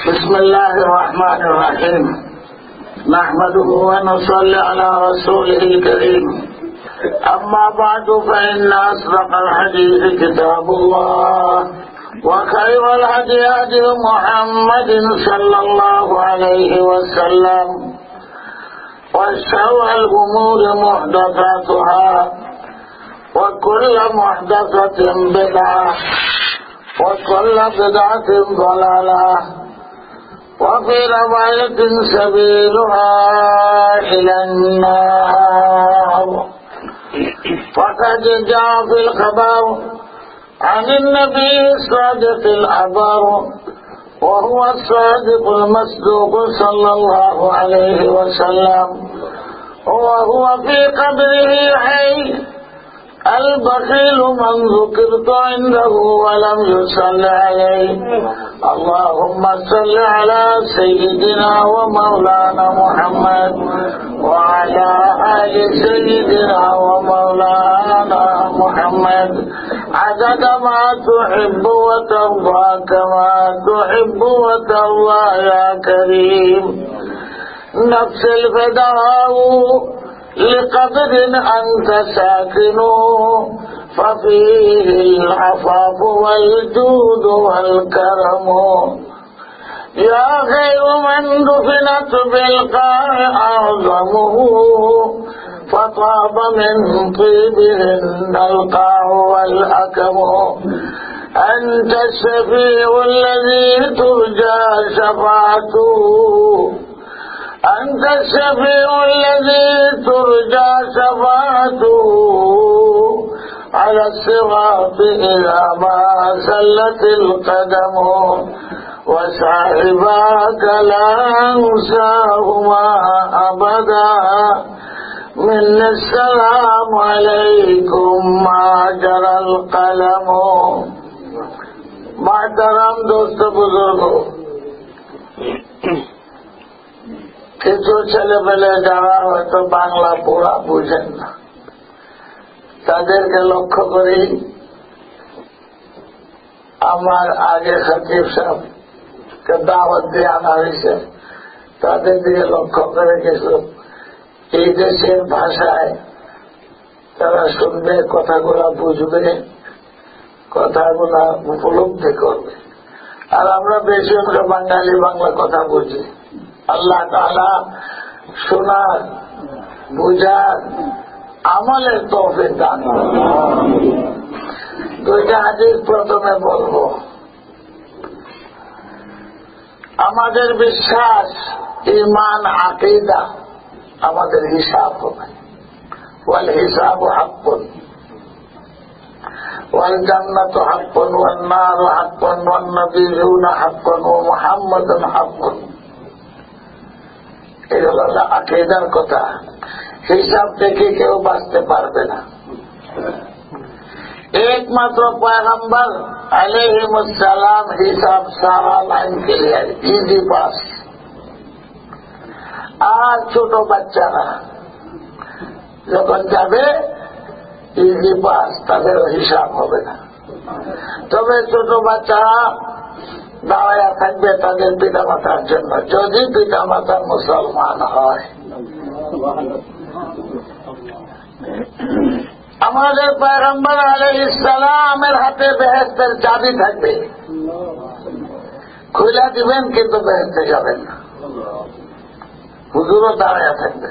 بسم الله الرحمن الرحيم نحمده ونصلي على رسوله الكريم أما بعد فإن أصدق الحديث كتاب الله وخير الهدي هدي محمد صلى الله عليه وسلم وشر الأمور محدثاتها وكل محدثة بدعة وكل بدعة ضلالة وفي رواية سبيلها إلى النار. فقد جاء في الخبر عن النبي الصادق الأبر وهو الصادق المصدوق صلى الله عليه وسلم وهو في قبره حي البخيل من ذكرت عنده ولم يصل عليه. اللهم صل على سيدنا ومولانا محمد وعلى آل سيدنا ومولانا محمد عدد ما تحب وترضى كما تحب وترضى يا كريم. نفس الفداء لقبر أنت ساكن ففيه العفاف والجود والكرم. يا خير من دفنت بالقاع أعظمه فطاب من طيبهن القاع والأكم. أنت الشفيع الذي ترجى شفاعته أنت الشفيع الذي ترجى شفاعته على الصراط إذا ما زلت القدم. وصاحباك لا أنساهما أبدا مني السلام عليكم ما جرى القلم. محترم دوست বুজুর্গ, কিছু ছেলেপেলে যারা হয়তো বাংলা পড়া বুঝেন না তাদেরকে লক্ষ্য করি আমার আগে খতিব সাহেবকে দাওয়াত দিয়ে আনা হয়েছে, তাদের দিকে লক্ষ্য করে কিছু এই দেশের ভাষায় তারা শুনবে, কথাগুলা বুঝবে, কথাগুলা উপলব্ধি করবে। আর আমরা বেশি আমরা বাঙালি বাংলা কথা বুঝি। আল্লাহ তাআলা শোনার বুঝার আমলের তৌফিক দান করুন। দুইটা হাদিস প্রথমে বলবো। আমাদের বিশ্বাস, ঈমান, আকীদা, আমাদের হিসাব হবে। ওয়াল হিসাবু হাক্কুন ওয়াল জান্নাতু হাক্কুন ওয়ান নারু হাক্কুন ওয়ান নাবিয়্যুনা হাক্কুন ওয়া মুহাম্মাদুন হাক্কুন। এগুলো হলো আকীদার কথা। হিসাব থেকে কেউ বাঁচতে পারবে না। একমাত্র পয়গম্বর আলাইহিমুস সালাম হিসাব সারা লাইন ক্লিয়ার, ইজি পাস। আর ছোট বাচ্চারা যখন যাবে ইজি পাস, তাদের হিসাব হবে না। তবে ছোট বাচ্চারা দাঁড়াইয়া থাকবে তাদের পিতা মাতার জন্য, যদি পিতা মাতা মুসলমান হয়। আমাদের পয়গম্বর আলাইহিস সালামের হাতে বেহেশতের চাবি থাকবে, খুলে দিবেন কিন্তু বেহেশতে যাবেন না। হুজুরও দাঁড়াইয়া থাকবে।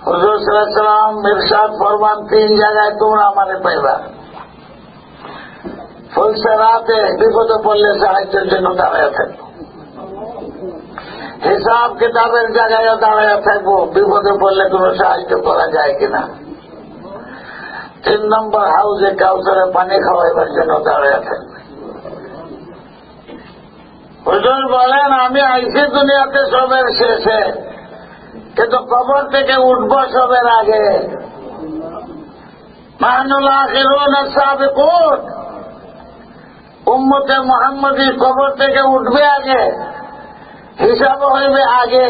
হুজুর সাল্লাল্লাহু আলাইহি ওয়াসাল্লাম ইরশাদ ফরমান, 3 জায়গায় তোমরা আমারে পাইবা। ফুলসেরাতে বিপদে পড়লে সাহায্যের জন্য দাঁড়াইয়া থাকবো, হিসাব কিতাবের জায়গায় দাঁড়াইয়া থাকবো, বিপদে পড়লে কোনো সাহায্য করা যায় কিনা। 3 নম্বর হাউজে কাউসারে পানি খাওয়াইবার জন্য দাঁড়াইয়া থাকবে। হুজুর বলেন, আমি আইসি দুনিয়াতে সবের শেষে, কিন্তু কবর থেকে উঠবো সবের আগে। নাহনুল আখিরুন আস-সাবিকুন, উম্মতে মুহাম্মদী কবর থেকে উঠবে আগে, হিসাব হইবে আগে,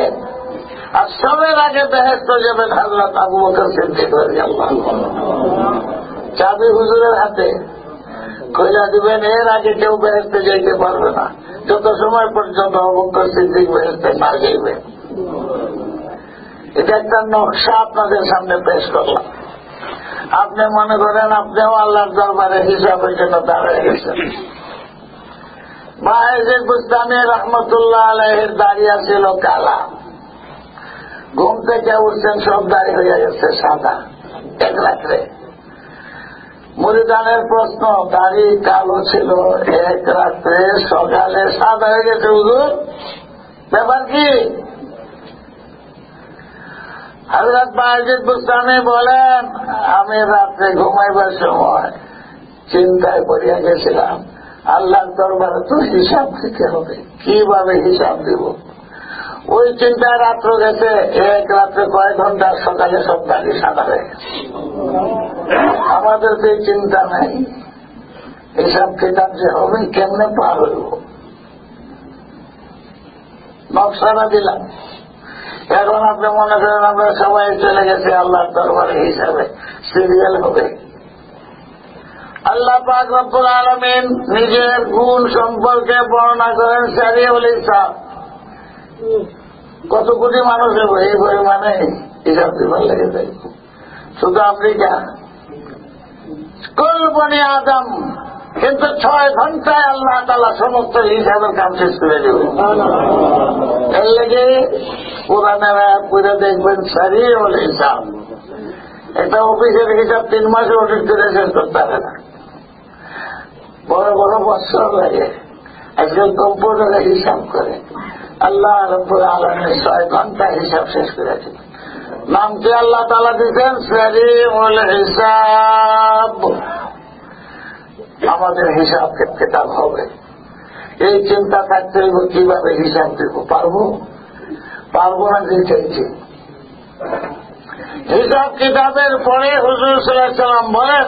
আর সবের আগে বেহেশত যাবেন হযরত আবু বকর সিদ্দিক রাদিয়াল্লাহু আনহু। চাবি হুজুরের হাতে, খোলা দিবেন, এর আগে কেউ বেহেশতে যাইতে পারবে না যত সময় পর্যন্ত আবু বকর সিদ্দিক বেহেশতে না যাইবে। এটা একটা নকশা আপনাদের সামনে পেশ করলাম। আপনি মনে করেন আপনিও আল্লাহর দরবারে হিসাবের জন্য দাঁড়িয়ে গেছেন। বায়েজিদ বুস্তামি রহমতুল্লাহ আলাইহির দাঁড়িয়ে ছিল কালা, ঘুম থেকে উঠছেন সব দাড়ি হয়ে গেছে সাদা এক রাত্রে। মুরিদানের প্রশ্ন, দাড়ি কালো ছিল এক রাত্রে সকালে সাদা হয়ে গেছে, হুজুর ব্যাপার কি? হযরত বায়েজিদ বুস্তামি বলেন, আমি রাত্রে ঘুমাইবার সময় চিন্তায় পড়িয়া গেছিলাম, আল্লাহর দরবারে তো হিসাব দিতে হবে, কিভাবে হিসাব দিব। ওই চিন্তায় রাত্র গেছে, এক রাত্রে কয়েক ঘন্টা, সকালে সব দাড়ি সাদা হয়ে গেছে। আমাদের তো এই চিন্তা নাই, হিসাব কিতাব যে হবে কেমনে পার হইব, নকশাটা দিলাম। এখন আপনি মনে করেন আমরা সবাই চলে গেছে আল্লাহর দরবারে হিসাবে, সিরিয়াল হবে। আল্লাহ পাক রব্বুল আলামিন নিজের গুণ সম্পর্কে বর্ণনা করেন সারিউল হিসাব। কত কোটি মানুষ এই পরিমাণে হিসাব দিবার লেগে যায়। শুধু আমেরিকা কুল বনি আদম, কিন্তু 6 ঘন্টায় আল্লাহ তাআলা সমস্ত হিসাবের কাম শেষ করে দেবে। এর লেগে কোরআনের আয়াত পড়ে দেখবেন সারিউল হিসাব। একটা অফিসের হিসাব 3 মাসে অডিট করে শেষ করতে পারে না, বড় বড় বছর লাগে। আজকাল কম্পিউটারে হিসাব করে, আল্লাহ রব্বুল আলামিন 6 ঘন্টা হিসাব শেষ করে দিলেন। নামটি আল্লাহ তাআলা দিয়েছেন সারিউল হিসাব। আমাদের হিসাব কিতাব হবে, এই চিন্তা থাকতে হইব কিভাবে হিসাব দিব। পারবো না যে চাইছি। হিসাব কিতাবের পরে হুজুর সাল্লাল্লাহু আলাইহি ওয়াসাল্লাম বলেন,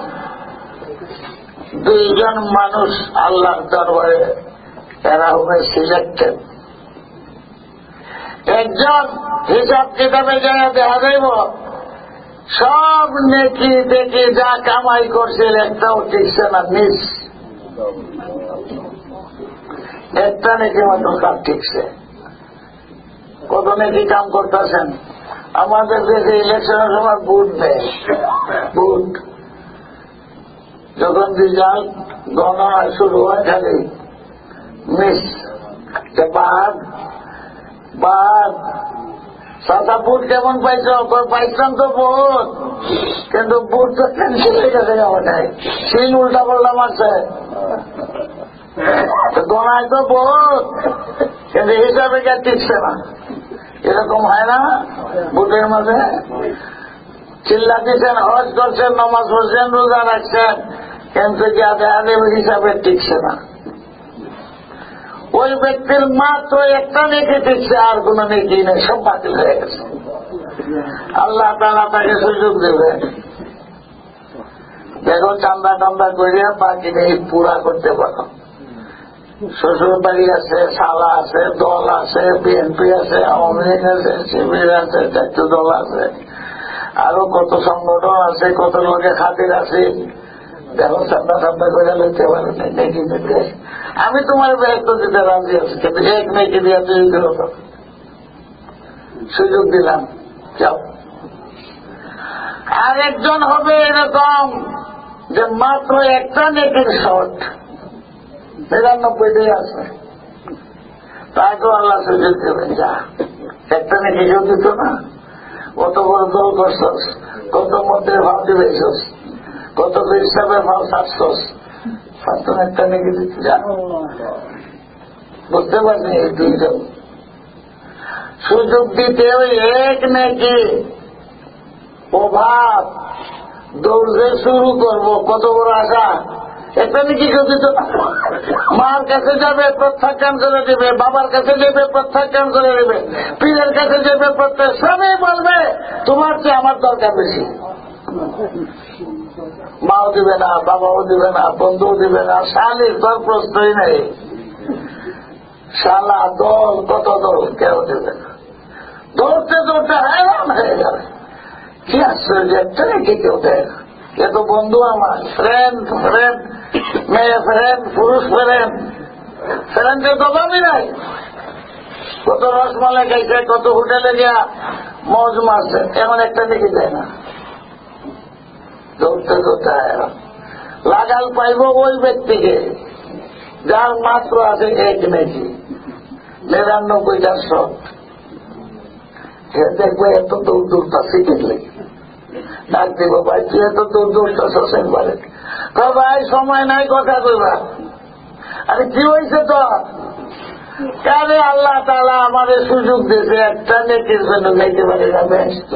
2 জন মানুষ আল্লাহর দরবারে এরা হবে সিলেক্টেড। একজন হিসাব কিতাবে যায় দেখা যাইব সব নেকি দেখি যা কামাই করছিল একটাও ঠিকছে না, মিস। একটা নেকি মাত্র কাজ ঠিকছে। কত নেকি কাম করতেছেন। আমাদের দেশে ইলেকশনের সময় ভোট দেয়, ভোট যখন রেজাল্ট গণনা শুরু হয় খালি মিস। বাদ সাদা বুট কেমন পাইছ? পাইছিলাম তো বুট, কিন্তু বুট তো ক্যান্সেল হয়ে গেছে আমাদের, সিল উল্টা পাল্টা মারছে। গণায় তো বুট, কিন্তু হিসাবে কে টিকছে না। এরকম হয় না বুটের মাঝে? চিল্লা দিচ্ছেন, হজ করছেন, নামাজ পড়ছেন, রোজা রাখছেন, কিন্তু কি আদেব হিসাবে টিকছে না। ওই ব্যক্তির মাত্র একটা নেকি টিকছে, আর কোন নেকি নেই, সব বাতিল হয়ে গেছে। আল্লাহ তাআলা তাকে সুযোগ দেবে, দেখো চান্দা টান্দা করিয়া বাকি নেই পুরা করতে পারো। শ্বশুর বাড়ি আছে, শালা আছে, দল আছে, বিএনপি আছে, আওয়ামী লীগ আছে, শিবির আছে, জাতীয় দল আছে, আরো কত সংগঠন আছে, কত লোকে খাতির আছে। দেখো চান্দা টান্দা করে লইতে পারো নেকি দিতে। আমি তোমার ব্যস্ত দিতে রাজি আছি, কিন্তু এক নেকি দিয়ে তুই সুযোগ দিলাম, যাও। আর একজন হবে এরকম যে মাত্র একটা নেকির শর্ট, 99টাই আছে, তাকেও আল্লাহ সুযোগ দেবেন। যা একটা নেকি কেউ দিত না, কত বড় দল করছস, কত মন্ত্রের ভাব দিবেছস, কত হিসাবে ভাব ছাড়ছস, একটা নেকি দিতে যা। বুঝতে পারছি এই 2 জন সুযোগ দিতে ওই এক নেকি প্রভাব দৌড়ে শুরু করবো, কত বড় আশা। একটা নাকি কেউ দিত না। মার কাছে যাবে প্রত্যাখ্যান করে দেবে, বাবার কাছে যাবে প্রত্যাখ্যান করে দেবে, পীরের কাছে যাবে সবাই বলবে তোমার চেয়ে আমার দরকার বেশি। মাও দিবে না, বাবাও দিবে না, বন্ধুও দিবে না, শালির তোর প্রশ্নই নেই। শালা দল, কত দল, কেউ দেবে না। দৌড়তে দৌড়তে হয়রান হয়ে যাবে। কি আশ্চর্য, একটা নাকি কেউ দেয় না, এ তো বন্ধু আমার, ফ্রেন্ড ফ্রেন্ড, মেয়ে ফ্রেন্ড, পুরুষ ফ্রেন্ড, ফ্রেন্ডের তো দামই নাই। কত রসমালাই খাইছে, কত হোটেলে গিয়া মজ মারছে, এমন একটা দেখে যায় না। ধরতে ধরতে লাগাল পাইব ওই ব্যক্তিকে যার মাত্র আছে এক নাকি 99টা শট। দেখবে এত দূর দূরটা শিখে লেগে ডাক দিব, ভাই তুই এত দূর দূরটা শোষণ করে, ভাই সময় নাই কথা কইবা। আরে কি হয়েছে তো, কেন আল্লাহ তাআলা আমাদের সুযোগ দিয়েছে একটা নেকির জন্য যাইতে পারে না, ব্যস্ত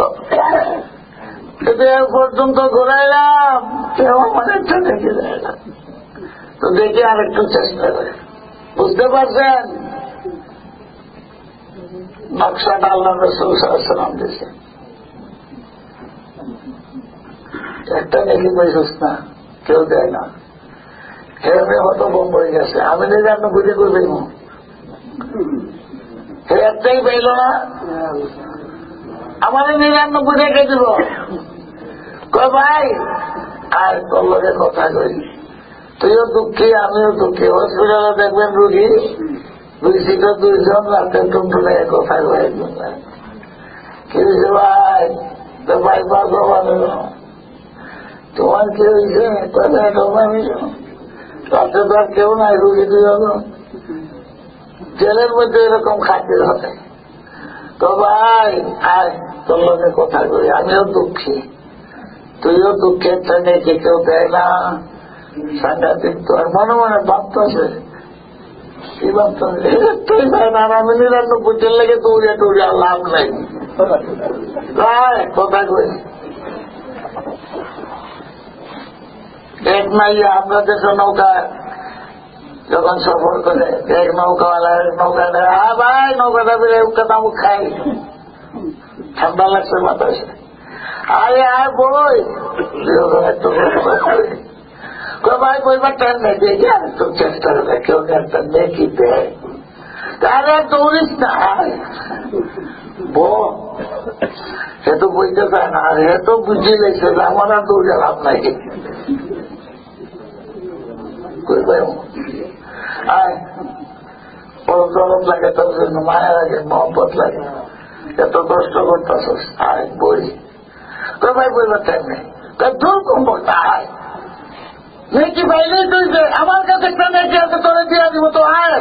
কিন্তু এর পর্যন্ত ঘুরাইলাম, কেউ আমার একটা নেকি দেয় না। তো দেখি আর একটু চেষ্টা করে, বুঝতে পারছেন নকশাটা আল্লাহ রাসূল সাল্লাল্লাহু আলাইহি ওয়াসাল্লাম দিয়েছে। একটা নেকি পাইছিস না, কেউ দেয় না, হেরে হত বম্ব হয়ে গেছে। আমি নিজে আপনি বুঝে করবেন, হে একটাই পাইল না, আমাদের 99 রেখে দিব। ভাই আর তোর লোকের কথা কই, তুইও দুঃখী আমিও দুঃখী। হসপিটালে দেখবেন রুগী 2 সিটে 2 জন, রাতে টুনটুনে কথা কয় কি হয়েছে ভাই, তো ভাই পাবো তোমার কি হয়েছে, রাতে তো আর কেউ নাই, রুগী 2 জন, জেলের মধ্যে এরকম খাতির হবে। তো ভাই আয় তোর লোকে কথা কই, আমিও দুঃখী তুইও দুঃখের টানে যে কেউ দেয় না, সাংঘাতিক। তো আর মনে মনে ভাবতেছে কি ভাবতেছে, একটাই দেয় না, আমি 99 লেগে দৌড়িয়া দৌড়িয়া লাভ নাই। কথা কই এক নাইয়া আমরা দেশে নৌকায় যখন সফর করে এক নৌকাওয়ালা নৌকা দেয়, ভাই নৌকাটা বেড়ে কাতামুখ খাই, ঠান্ডা লাগছে বাতাসে, আরে আয় বই একটু ভাই বইবার টাইম নেই, দেখি আর একটু চেষ্টা করে কেউ একটা দেখি দেয়। আরে দৌড়িস না, সে তো বইতে চায় না, আর এ তো বুঝিয়ে লেগেছে যে আমার আর দৌড়ে লাভ নাই। আয় বড় গরম লাগে, তোর জন্য মায়া লাগে, মহব্বত লাগে, এত কষ্ট করতেছ, আয় বই। তো ভাই বইবার টাইম নেই, দূর কমবক্তা আয়, নেকি পাইলেই তুই যে আমার কাছে একটা নেকি আছে তোরে দিয়ে দিব, তো আয়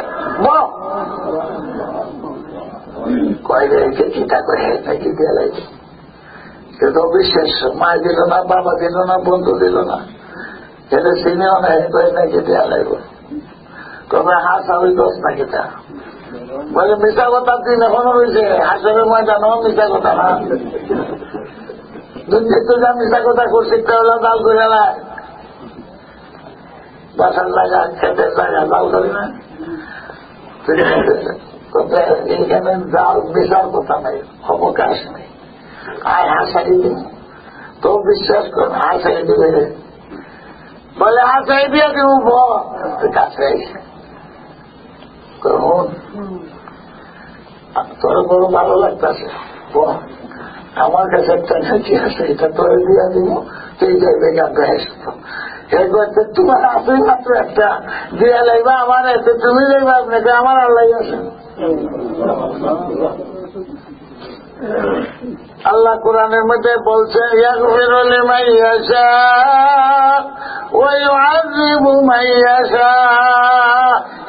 কয় রেখে চিন্তা করে নাকি দিয়ে লাগছে। সে তো অবিশ্বাস্য, মা দিল না, বাবা দিল না, বন্ধু দিল না, এটা চিনেও না, নাকি দেওয়া লাগবে। তবে হাসা ওই দোষ নাকি তা বলে মিশা কথা দিন এখনো রয়েছে, হাসরের ময়দানও মিশা কথা না, দুর্নীতি যা মিশা কথা করছে তাহলে দাল করে না, বাসার জায়গা খেতের জায়গা দাল করি না, এইখানে জাল মিশার কথা নাই, অবকাশ নেই। আর হাসাই দিন তো বিশ্বাস কর, হাসাই দিবে বলে হাসাই দিয়ে দিব কাছে তোর বড় ভালো লাগতেছে, আমার কাছে একটা নাকি আছে, এটা তোরে দিয়ে দিব, তুই যাইবে গানটা এসতো তোমার আছে মাত্র একটা দিয়ে লাইবা, আমার আছে তুমি যাইবা, আপনাকে আমার আল্লাহ আছে। আল্লাহ কোরআনের মধ্যে বলছেন ইয়াগফিরু লিমান ইয়াশা ওয়া ইউআযিবু মান ইয়াশা,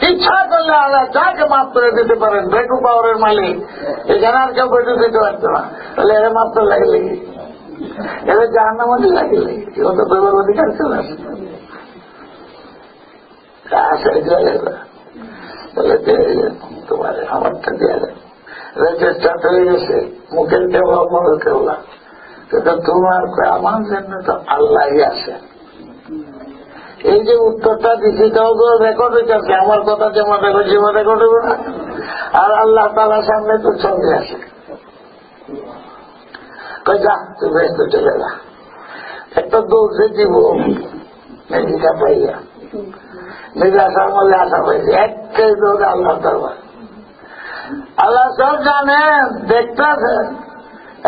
ইচ্ছা করলে আল্লাহ যাকে মাফ করে দিতে পারেন, ভেটু পাওয়ারের মালিক, এখানে আর কেউ ভেটু দিতে পারতো না, তাহলে এরা মাফ তো লাগলে এরা জাহান্নামের মধ্যে লাগলে ও তো দেবার অধিকার চলে আসে। তোমার আমারটা দেওয়া যায়, চেষ্টা হয়ে গেছে, মুখের কেবলা মনের কেবলা, কিন্তু তোমার আমার জন্য তো আল্লাহ আছে। এই যে উত্তরটা দিচ্ছি তাও তো রেকর্ড হইতেছে, আমার কথা যেমন রেকর্ড যেমন রেকর্ড হইব না, আর আল্লাহ তাআলার সামনে তো ছবি আছে। যা তুই ব্যস্ত চলে যা, একটা দৌড়ে দিব মেডিকা পাইয়া, নিজে আসার মধ্যে আশা পাইছি, একটাই দৌড়ে আল্লাহ দরবার। আল্লাহ সব জানেন, দেখতেছেন,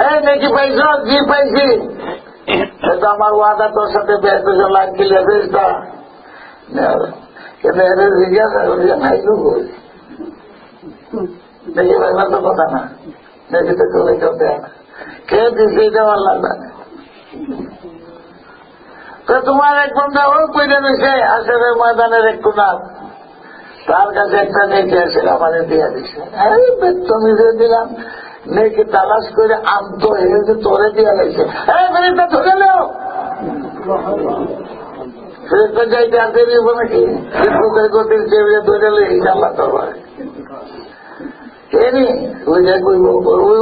এই নাকি পাইছ, কি পাইছি এটা আমার ওয়াদা তোর সাথে ব্যস্ত লাগ গেলে বেশটা কিন্তু এদের জিজ্ঞাসা করি খাইলু কই দেখি ভাইবা তো কথা না দেখি তো চলে কেউ দেয় না কে দিচ্ছে এটা আমার লাগবে না। তো তোমার এক বন্ধা ও কইলে দিছে আসলে ময়দানের একটু নাম তার কাছে একটা নেকি আছে আমাদের দিয়ে দিচ্ছে তুমি যে দিলাম নেকি তালাশ করে আনতো এসে তোরে দিয়ে গেছে ফেরিস্তা ধরে নেও ফেরিস্তা যাইতে আসে দিব নাকি বুকের গতির চেয়ে ধরে লেগেছে আল্লাহ তো এনি ওই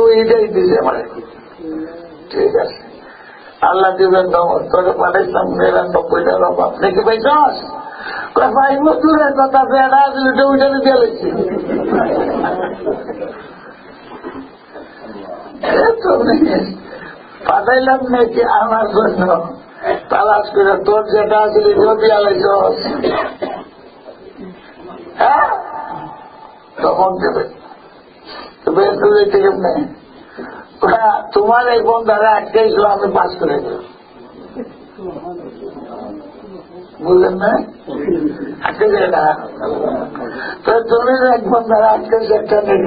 ওইটাই দিছে আমার ঠিক আছে আল্লাহ দিবেন তোকে পাঠাইছিলাম 99টা রব আপনি কি পাইছস ভাই মজুরের কথা বেড়া উঠে দিয়ে লেগেছি পাঠাইলাম নাকি আমার জন্য তালাশ করে তোর যেটা আসলে দিয়া লেগেছস হ্যাঁ তখন দেবে তোমার এই বন্ধারা আটকেছিল আমি পাস করে দিলাম বুঝলেন না আটকে যায় না তো তুমি এক বন্ধারা আটকেছে একটা নেই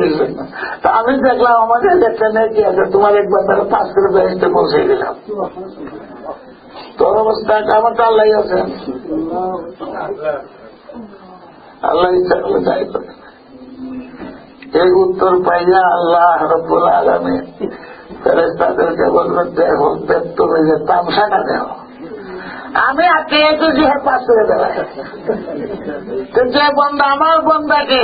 তা আমি দেখলাম আমাদের একটা নেই আছে তোমার এক বন্ধারা পাস করে বেড়াতে পৌঁছে দিলাম তোর অবস্থা আমার তো আল্লাহ আছে আল্লাহ ইচ্ছা করলে যাই করে এই উত্তর পাইয়া আল্লাহ রব্বুল আলামিন ফেরেশতাদেরকে বলবেন দেখো ব্যক্ত হয়ে তামসাটা দেও আমি আটকে একটু জিহাদ পাস করে দেওয়া যে বন্ধা আমার বন্ধাকে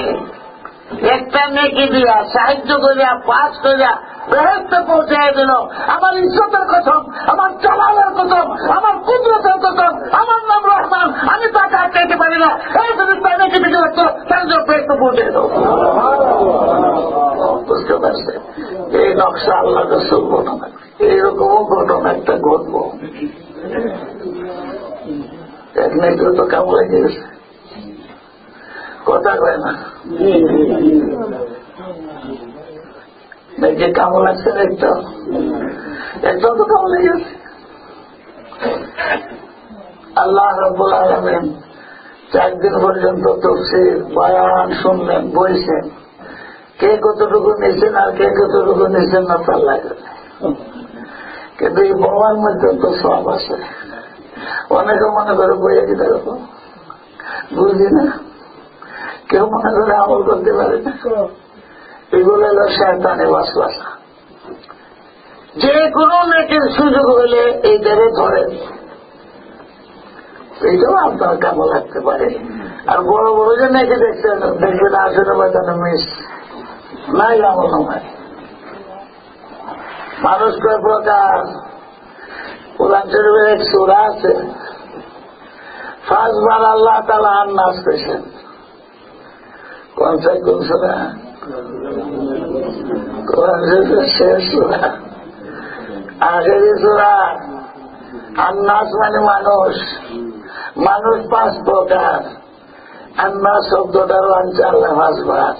একটা নেকি দিয়া সাহায্য করিয়া পাস করিয়া বেহেশতে পৌঁছাই দিল আমার ইজ্জতের কথম আমার চালালের কথম আমার কুদরতের কথম আমার নাম রহমান আমি তাকে আটকাইতে পারি না এই যদি তাই নেকি দিকে লাগতো তার জন্য বেহেশতে পৌঁছে দেব বুঝতে পারছে এই নকশা আল্লাহ রাসূল ঘটনা এইরকমও ঘটনা একটা ঘটবো এক নেকি তো কাম লেগে গেছে কথা কয় না দেখে কামড় লাগছে একদম তো কামড় লেগেছে আল্লাহ রাব্বুল আলামিন 4 দিন পর্যন্ত তাফসীর বয়ান শুনলেন বইছেন কে কতটুকু নিয়েছেন আর কে কতটুকু নিয়েছেন না তার লাগে কিন্তু এই বয়ার মধ্যে তো সব আছে অনেকে মনে করে বইয়ে দিতে বুঝি না কেউ মনে করে আমল করতে পারে না এগুলো হল শয়তানের ওয়াসওয়াসা যে কোনো নেকির সুযোগ হলে এই দেবে ধরেন এইটাও আপনার কেমন লাগতে পারে আর বড় বড় যে নেকি দেখছেন দেখবেন আসলে বাজানো মিস নাই আমল নয় মানুষ কয় প্রকার কোরআন শরীফের এক সূরা আছে 5 বার আল্লাহ তাআলা আন্নাস করেছেন কোন সূরা কোরআন শরীফের শেষ সূরা আগের সূরা আন্নাস মানে মানুষ মানুষ 5 প্রকার আন্নাস শব্দটারও আনছে আল্লাহ 5 বার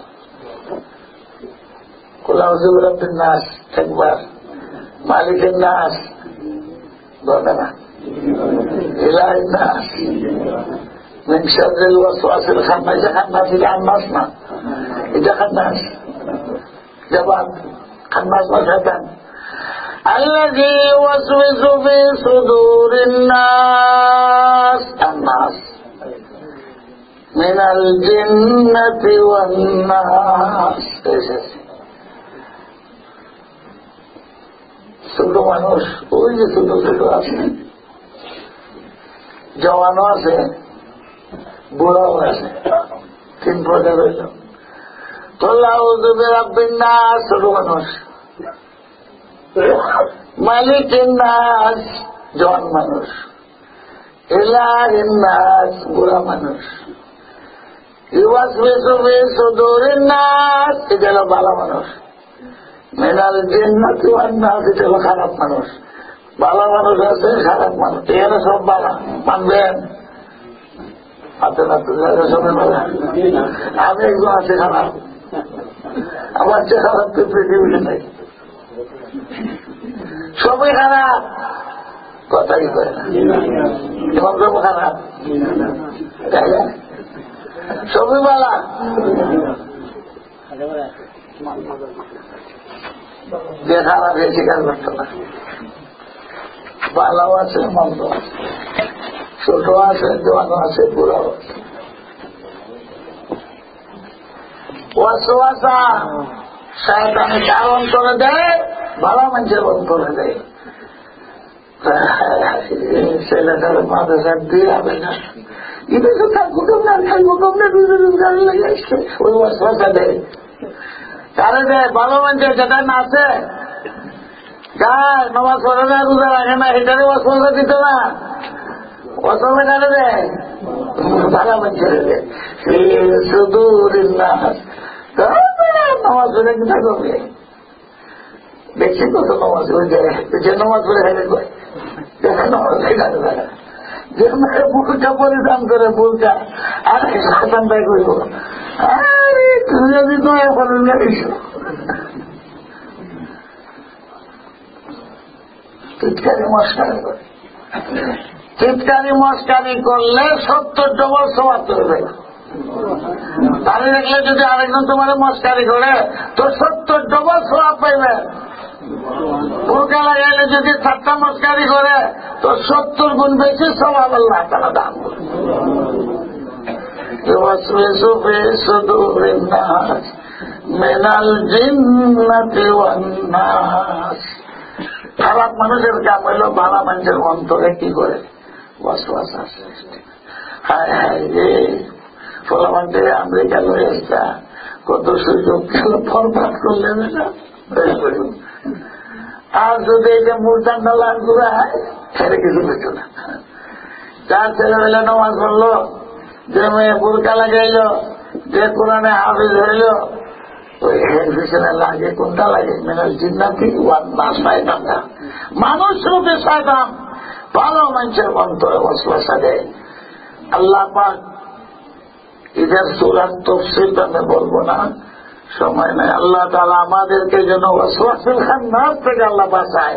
কুল আউযু বিরাব্বিন নাস একবার মালিকিন নাস বলনা ইলাহিন নাস من شر الوسواس الخناس خناس এটা আন্নাস না এটা খান্নাস জবাব খান্নাস না শয়তান الذي يوسوس في صدور الناس الناس من الجنة والناس ছোট মানুষ ওই যে ছোট ছোট আছে জওয়ানও আছে বুড়াও আছে 3 প্রকার হইল ছোট মানুষ মালিকিন নাস জওয়ান মানুষ ইলাহিন নাস বুড়া মানুষ ইউওয়াসওয়িসু ফি সুদুরিন নাস এটা হলো ভালো মানুষ মিনাল জিন্নাতি ওয়ান নাস এটা হলো খারাপ মানুষ ভালো মানুষ আছে খারাপ মানুষ এখানে সব ভালো মানবেন হাতে না তুলে সবাই ভালো আমি একজন আছি খারাপ আমার চেয়ে খারাপ তো পৃথিবীতে নেই সবই খারাপ কথাই কয় না। তোমার ব্রহ্ম খারাপ সবিবালা যে খারাপ এ স্বীকার করতো না। ভালো আছে, মন্দ আছে, ছোট আছে, জোয়ানো আছে, বুড়াও আছে। ওয়াসওয়াসা শয়তানে কারণ করে দেয়, ভালো মানুষের বন্ধ করে দেয়। ছেলেটার মাদ্রাসা দিয়ে হবে না, এটা তো থাকবো কমনা, থাকবো কমনা, গাড়ি লেগে আসছে, ওই ওয়াসওয়াসা দেয়। কারে দেয়? ভালো মানুষের যেটা না আছে, গায়ে নামাজ পড়ে না, রোজা রাখে না, এটারে ওয়াসওয়াসা দিত না। ওয়াসওয়াসা কারে দেয়? ভালো মানুষের দেয়। শুধু নামাজ পড়ে কিনা করবে, দেখছি কত নামাজ পড়ে যে নামাজ পড়ে হেরে কয় নামাজ যে বুলটা পরিধান করে বুলটা আর সাতানটাই করব। আরে তুমি যদি নয় পড়ে যাইস, চিৎকারি মস্কারি করে, চিৎকারি মস্কারি করলে 70 ডবল সবাব করবে। তাহলে দেখলে যদি আরেকজন তোমার মস্কারি করে তো 70 ডবল সবাব পাইবে। বোরকা লাগাইলে যদি 7টা মস্কারি করে তো 70 গুণ বেশি সবাব আল্লাহ তাআলা দান করবে। খারাপ মানুষের কাম হইল ভালো মানুষের অন্তরে কি করে ওয়াসওয়াসা সৃষ্টি। হায় হায় রে, ফলাফল থেকে আমেরিকা লয়ে আসা কত সুযোগ খেলো, ফরফাট করলে না। আর যদি এই যে মুরতান্ডা লাল গুলা হয় ছেড়ে কিছু পেত না। যার ছেলেবেলা নামাজ পড়লো, যে মেয়ে বোরকা লাগাইল, যে কোরআনে হাফিজ হইল, ওই এর পিছনে লাগে কোনটা লাগে? মেনাল জিন্নাতি ওয়ান না শয়তানটা, মানুষ রূপে শয়তান ভালো মানুষের অন্তরে ওয়াসওয়াসা দেয়। আল্লাহ পাক এদের সূরার তাফসীর আমি বলবো না, সময় নাই। আল্লাহ তাআলা আমাদেরকে যেন ওয়াসওয়াসুল খান্নাস থেকে আল্লাহ বাঁচায়।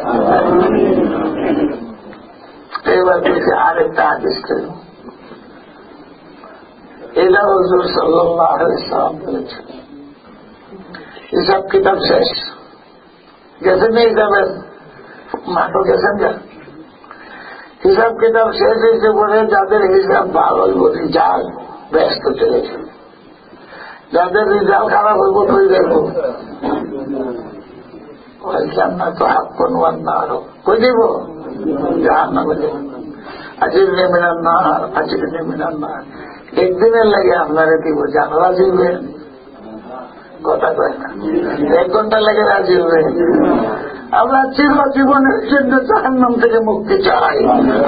এবার কিছু আরেকটা হাদিস করি, এটা হুজুর সাল্লাল্লাহু আলাইহি ওয়াসাল্লাম বলেছেন। হিসাব কিতাব শেষ গেছেন, হিসাবের মাঠও গেছেন যা, হিসাব কিতাব শেষ হয়েছে বলে যাদের হিসাব ভালো হইব রিজাল্ট ব্যস্ত চলেছে, যাদের রিজাল্ট খারাপ হইব তুই দেখবো না তো হাত কোন না আরো কই দিব জাহান্নামে দেব। আজির নেমিনার না, আজির নেমিনার না, একদিনের লাগে আপনারা দিব, জানলা জিলবেন কথা কয় না, 1 ঘন্টা লাগে রাজি হবে। আমরা চিরজীবনের জন্য জাহান্নাম থেকে মুক্তি চাই।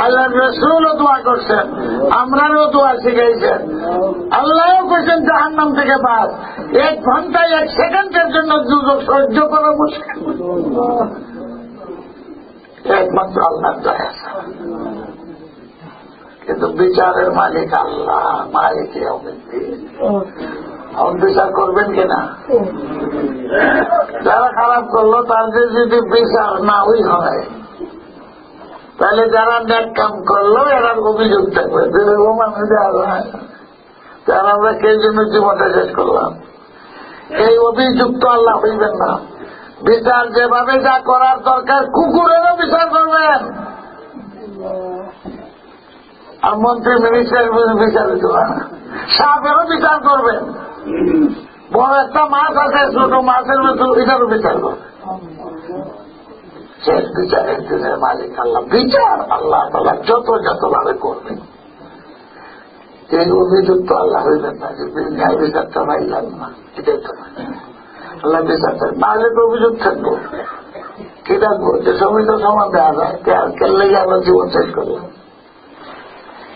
আল্লাহ রাসূলও দোয়া করছেন, আমরাও দোয়া শিখাইছেন। আল্লাহও করছেন জাহান্নাম থেকে বাঁচ। 1 ঘন্টায় 1 সেকেন্ডের জন্য দুর্যোগ সহ্য করা মুশকিল, একমাত্র আল্লাহর দয়া। কিন্তু বিচারের মালিক আল্লাহ, মালিক ইয়াউমিদ্দিন। বিচার করবেন কিনা? যারা খারাপ করলো তাদের যদি বিচার না ওই হয়, তাহলে যারা নেক কাম করলো এরা অভিযোগ থাকবে। যারা আমরা কে জন্য জীবনটা শেষ করলাম, এই অভিযুক্ত আল্লাহ হইবেন না। বিচার যেভাবে যা করার দরকার, কুকুরেরও বিচার করবেন, আর মন্ত্রী মিনিস্টার বিচার দিতে পারে না, সাপেরও বিচার করবেন। বড় একটা মাছ আছে, ছোট মাছের মতো এটারও বিচার করবে। শেষ বিচারের দিনের মালিক আল্লাহ। বিচার আল্লাহ তাআলা যত ভাবে করবেন। এই অভিযুক্ত আল্লাহ হইবেন না, যদি ন্যায় বিচারটা পাইলাম না, এটাই তো আল্লাহ বিচার না হলে তো অভিযোগ থাকবো। কি থাকবো? যে সময় তো সমান দেওয়া যায়, কেন লেগে আমরা জীবন শেষ করলাম।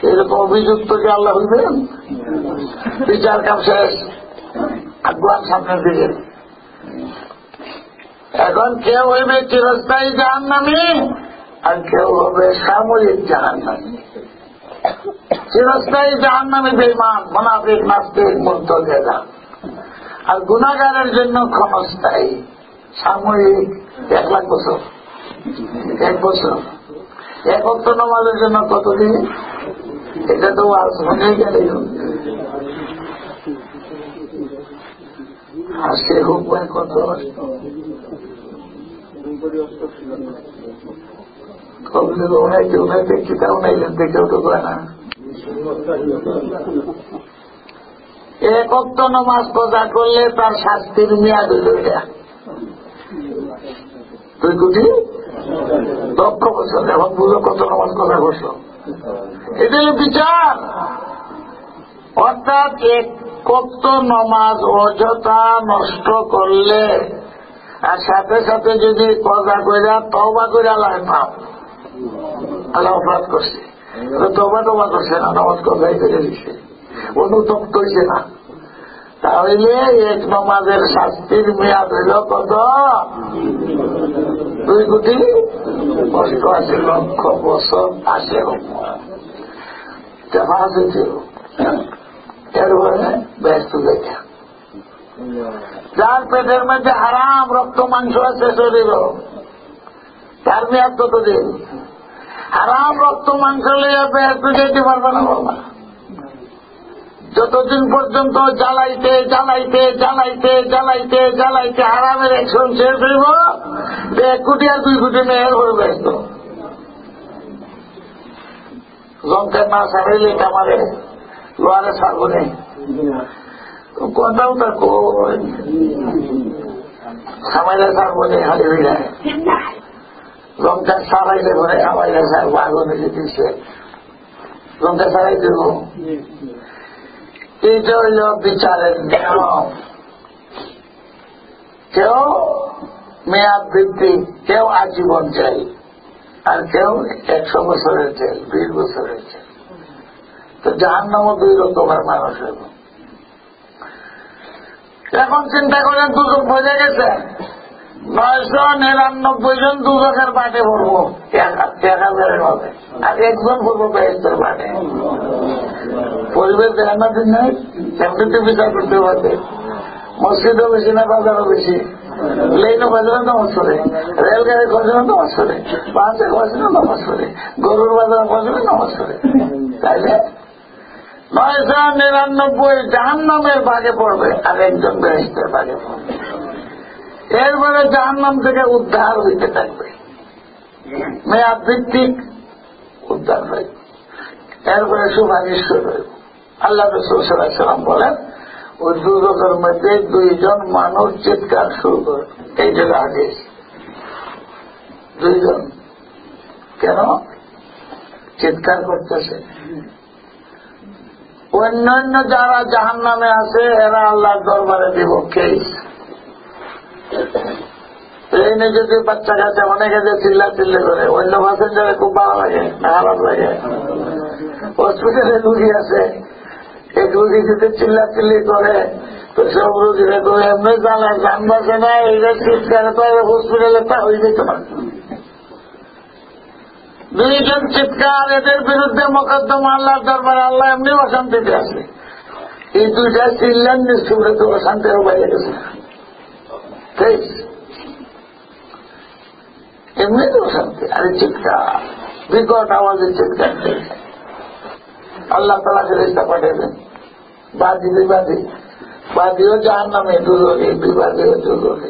এরকম অভিযুক্ত যে আল্লাহ হইবেন? বিচার কাম শেষ, আগুয়ান সামনের দিকে। এখন কেউ হইবে চিরস্থায়ী জাহান্নামী, আর কেউ হবে সাময়িক জাহান্নামী। চিরস্থায়ী জাহান্নামী বেঈমান, মুনাফিক, নাস্তিক, মুরতাদ। আর গুনাহগারের জন্য ক্ষণস্থায়ী, সাময়িক 1 লাখ বছর, 1 বছর। এক ওয়াক্ত নামাজের জন্য কতদিন? এটা তো আজ মনে গেল। আর সে হুকুমে কত উনাইতে উনাইতে কিতা উনাইলেন দেখেও তো কয় না। এক ওয়াক্ত নামাজ কজা করলে তার শাস্তির মেয়াদ হইল 2 কোটি 10 বছর। এখন বুঝো কত নামাজ কজা করছো। এটা হল বিচার। অর্থাৎ এক ওয়াক্ত নামাজ অযথা নষ্ট করলে আর সাথে সাথে যদি কজা কইরা তওবা কইরা আল্লাহ পাপ আল্লাহ অপরাধ করছে, তওবা করছে না, নামাজ কজাই করে দিচ্ছে, অনুতপ্ত হইছে না, তাহলে এক নামাজের শাস্তির মেয়াদ হইল কত? 2 কোটি 88 লক্ষ বছর। আসে এরপরে ব্যস্ত দেখা যার পেটের মধ্যে হারাম রক্ত মাংস আছে শরীর, তার মেয়াদ কতদিন? হারাম রক্ত মাংস লিয়ে ব্যস্ত যেতে পারবে না বাবা। যতদিন পর্যন্ত জ্বালাইতে জ্বালাইতে জ্বালাইতে জ্বালাইতে জ্বালাইতে হারামের অ্যাকশন শেষ হইব, 1 কোটি আর 2 কোটি মেয়ের হয়ে ব্যস্ত। জমকে না সারাইলে আমারে লোয়ারে ছাড়বো নেই কথাও তা কই সামাইলে ছাড়বো নেই হালি হইলে জমকা সারাইলে ঘরে আমাইলে ছাড়বো আগুনে দিচ্ছে জমকা সারাই দেব। এইটা হইল বিচারের নিয়ম। কেউ মেয়াদ ভিত্তিক, কেউ আজীবন চাই, আর কেউ 100 বছরের জেল, 20 বছরের জেল। তো জাহান্নামও 2 রকমের মানুষ হইব। এখন চিন্তা করেন দুজন বোঝা গেছে 999 জন দুজনের বাটে পড়বো, 1000 হবে, আর একজন পড়বো বেহেশতের বাটে। পরিবেশ জান্নাতের নেই, এমনিতে বিচার করতে পারবে। মসজিদও বেশি না, বাজারও বেশি, প্লেনও বাজারে নামাজ পড়ে, রেলগাড়ির খরচে নামাজ পড়ে, বাসের খরচে নামাজ পড়ে, গরুর বাজার খরচে নামাজ পড়ে। তাইলে 999 জাহান্নামের ভাগে পড়বে, আর একজন বেহেশতের ভাগে পড়বে। এরপরে জাহান্নাম থেকে উদ্ধার হইতে থাকবে, মেয়াদ ভিত্তিক উদ্ধার হইবে। এরপরে সুপারিশ শুরু হইব। আল্লাহ রাসূল সাল্লাল্লাহু আলাইহি ওয়াসাল্লাম বলেন, ওই দুজনের মধ্যে 2 জন মানুষ চিৎকার শুরু করে। এই যে হাদিস, 2 জন কেন চিৎকার করতেছে? অন্যান্য যারা জাহান্নামে আছে এরা আল্লাহর দরবারে দিব কেস। ট্রেনে যদি বাচ্চা কাছে অনেকে যে চিল্লা চিল্লি করে, অন্য প্যাসেঞ্জারে খুব ভালো লাগে না খারাপ লাগে? হসপিটালে রুগী আছে, এই রুগী যদি চিল্লা চিল্লি করে তো সব রুগীরা তো এমনি জানায় জান বাসে না, এইটা চিৎকারে তো হসপিটালে তা হয়ে যেত না। 2 জন চিৎকার, এদের বিরুদ্ধে মোকদ্দমা আল্লাহর দরবারে, আল্লাহ এমনি অশান্তিতে আছে। এই 2টা চিল্লার নিষ্ঠুরে তো অশান্তিরও বাইরে গেছে, এমনি তো অশান্তি। আরে চিৎকার, বিকট আওয়াজে চিৎকার দিয়েছে। আল্লাহ তাআলা ফেরেশতা পাঠাবেন, বাদী বিবাদী, বাদীও জাহান্নামে, দুজনে বিবাদীও দুজনে।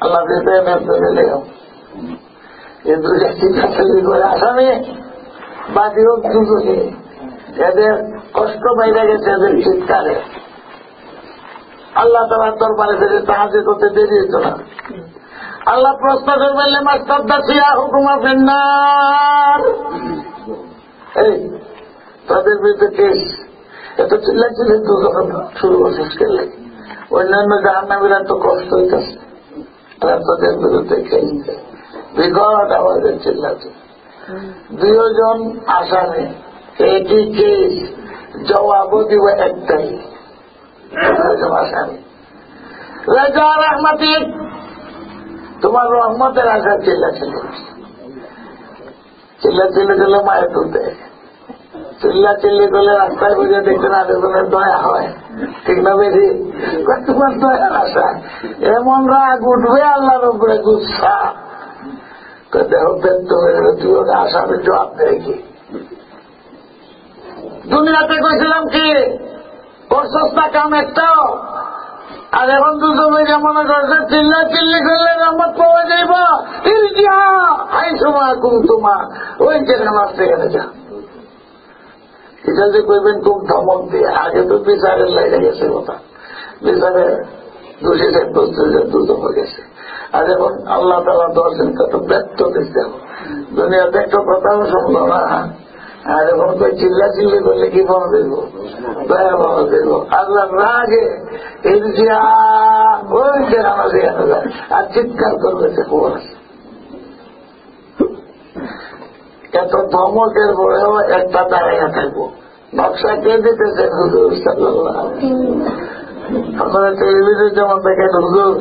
আল্লাহ দিতে মেসে গেলেও এই 2টা চিৎকার করে আসামে, বাদীও দুজনে। এদের কষ্ট বাইরে গেছে এদের চিৎকারে। আল্লাহ তাআলার দরবারে ফেরে তাহাজ্জুদ করতে দেরি হতো না। আল্লাহ প্রশ্ন করবেন, লিমাস্তাবদাসিয়া হুকুমা ফিন্নার, এই তাদের বিরুদ্ধে কেস, এত চিল্লা চিল্লি দুজন শুরু করছিস করলে, অন্যান্য জাহান্নামীরা তো কষ্ট হইতেছে, তাদের বিরুদ্ধে কেস, বিকট আওয়াজের চিল্লাচ্ছে। 2 জন আসামি, একই কেস, জবাবও দিব একটাই। 2 জন আসামি, রেজা রহমতি, তোমার রহমতের আশা চিল্লা চিল্লি, চিল্লা চিল্লি করলে মায়ের তুলতে, চিল্লা চিল্লি করলে রাস্তায় বুঝে দেখতে না আরেকজনের দয়া হয়, ঠিক না? বেশি তোমার দয়ার আশা, এমন রাগ উঠবে আল্লাহর উপরে, গুচ্ছা দেহ ব্যক্ত হয়ে গেল, তুই ওটা আসামের জবাব দেয় কি? দুনিয়াতে কইছিলাম কি করছস না কাম একটাও, আর এখন দুটো মেয়ে মনে করছে চিল্লা চিল্লি করলে রহমত পাওয়া যাইব, হাই সমা কুম তোমা ওই যেখানে আসতে গেলে যা। এটা যে কইবেন খুব ধমক দিয়ে, আগে তো বিচারের লাইনে গেছে কথা, বিচারে দোষী সাব্যস্ত দুটো হয়ে গেছে। আর এখন আল্লাহ তাআলা দর্শন কত ব্যক্ত দিচ্ছে, দুনিয়াতে একটা কথাও শুনলো না। আর এখন কই চিল্লা চিল্লি করলে কি পাওয়া দেব, দয়া পাওয়া দেব। আল্লাহ রাগে ইরজিয়া ওই যেখানে যেখানে যায় আর চিৎকার করবে সে খবর আছে। এত ধমকের পরেও একটা দাঁড়াইয়া থাকবো। নকশা কে দিতেছেন? হুজুর সাল্লাল্লাহু আলাইহি ওয়াসাল্লাম। আপনারা টেলিভিশন যেমন দেখেন হুজুর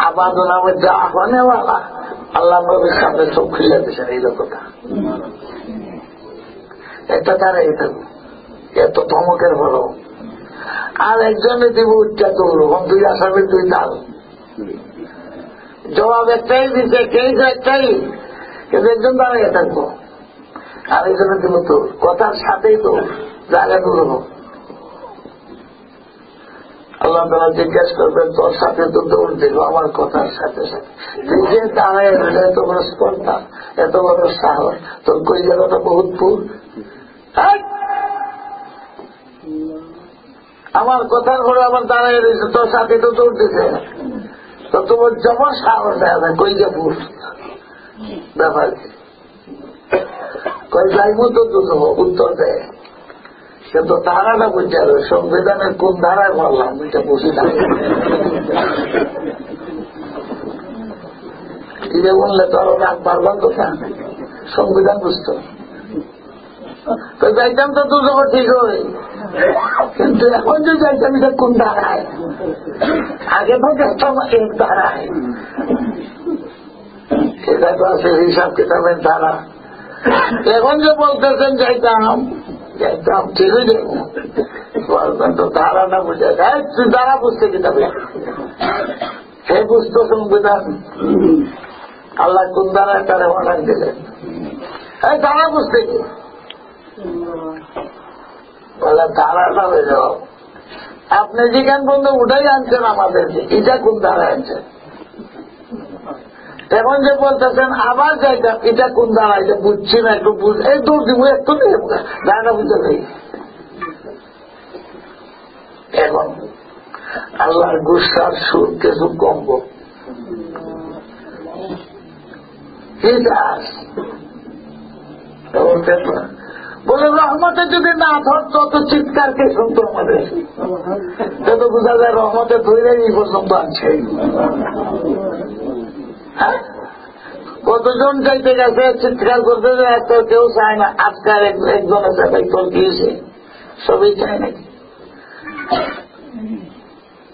আবাদনা মধ্যে আহ্বানেওয়ালা, আল্লাহ নবীর সামনে চোখ খুলে দিয়েছেন এই লোকটা। একটা দাঁড়াই থাকবো এত ধমকের পরেও। আর একজনে দিব উচ্চা করবো, দুই আসামি দুই তাল, জবাব একটাই দিচ্ছে, কে একটাই, কিন্তু একজন দাঁড়িয়ে থাকবো আর একজনে দিব তো কথার সাথেই তো জায়গা দূর। আল্লাহ তাআলা জিজ্ঞাসা করবেন তোর সাথে তো দৌড় দিল আমার কথার সাথে সাথে, তুই যে দাঁড়ায় এত বড় স্পর্ধা, এত বড় সাহস, তোর কই জায়গাটা বহুত পুর, আমার কথার পরে আমার দাঁড়ায় রয়েছে, তোর সাথে তো দৌড় দিছে, তো তোমার যেমন সাহস দেয় না কই যে পুর ব্যাপার কই যাইবো তো দুটো উত্তর দেয়। কিন্তু ধারাটা বুঝতে হবে সংবিধানের কোন ধারায় বললাম এটা বুঝি না, এটা বললে তো আরো রাগ বাড়বার কথা, সংবিধান বুঝত তো যাইতাম তো দুটো ঠিক হবে। কিন্তু এখন যে যাইতাম এটা কোন ধারায়, আগে তো দেখতাম এক ধারায়, এটা তো আছে হিসাব কিতাবের ধারা। এখন যে বলতেছেন যাইতাম যাইতাম ঠিকই দেখবো, বলবেন তো ধারা না বুঝে যায়, তুই ধারা বুঝতে কিতাবে হে বুঝতো সংবিধান, আল্লাহ কোন ধারায় তারা অর্ডার দিলেন, এই ধারা বুঝতে কি বলে ধারাটা হয়ে যাও। আপনি যেখান পর্যন্ত উঠাই আনছেন আমাদেরকে, এটা কোন ধারা আনছেন? এখন যে বলতেছেন আবার যাইতাম, এটা কোন ধারা, এটা বুঝছি না, একটু বুঝ, এই দৌড় দিব একটু ধারাটা বুঝতে পারি। এখন আল্লাহর গুসার সুর কিছু কমব, বলে রহমতে যদি না ধরত তো চিৎকার কে শুনতো আমাদের, তত বোঝা যায় রহমতে ধরে এই পর্যন্ত আছে। কতজন চাইতে গেছে চিৎকার করতে, একটা কেউ চায় না, আজকাল একজন আছে ভাই তোর গিয়েছে, সবই চায় নাকি?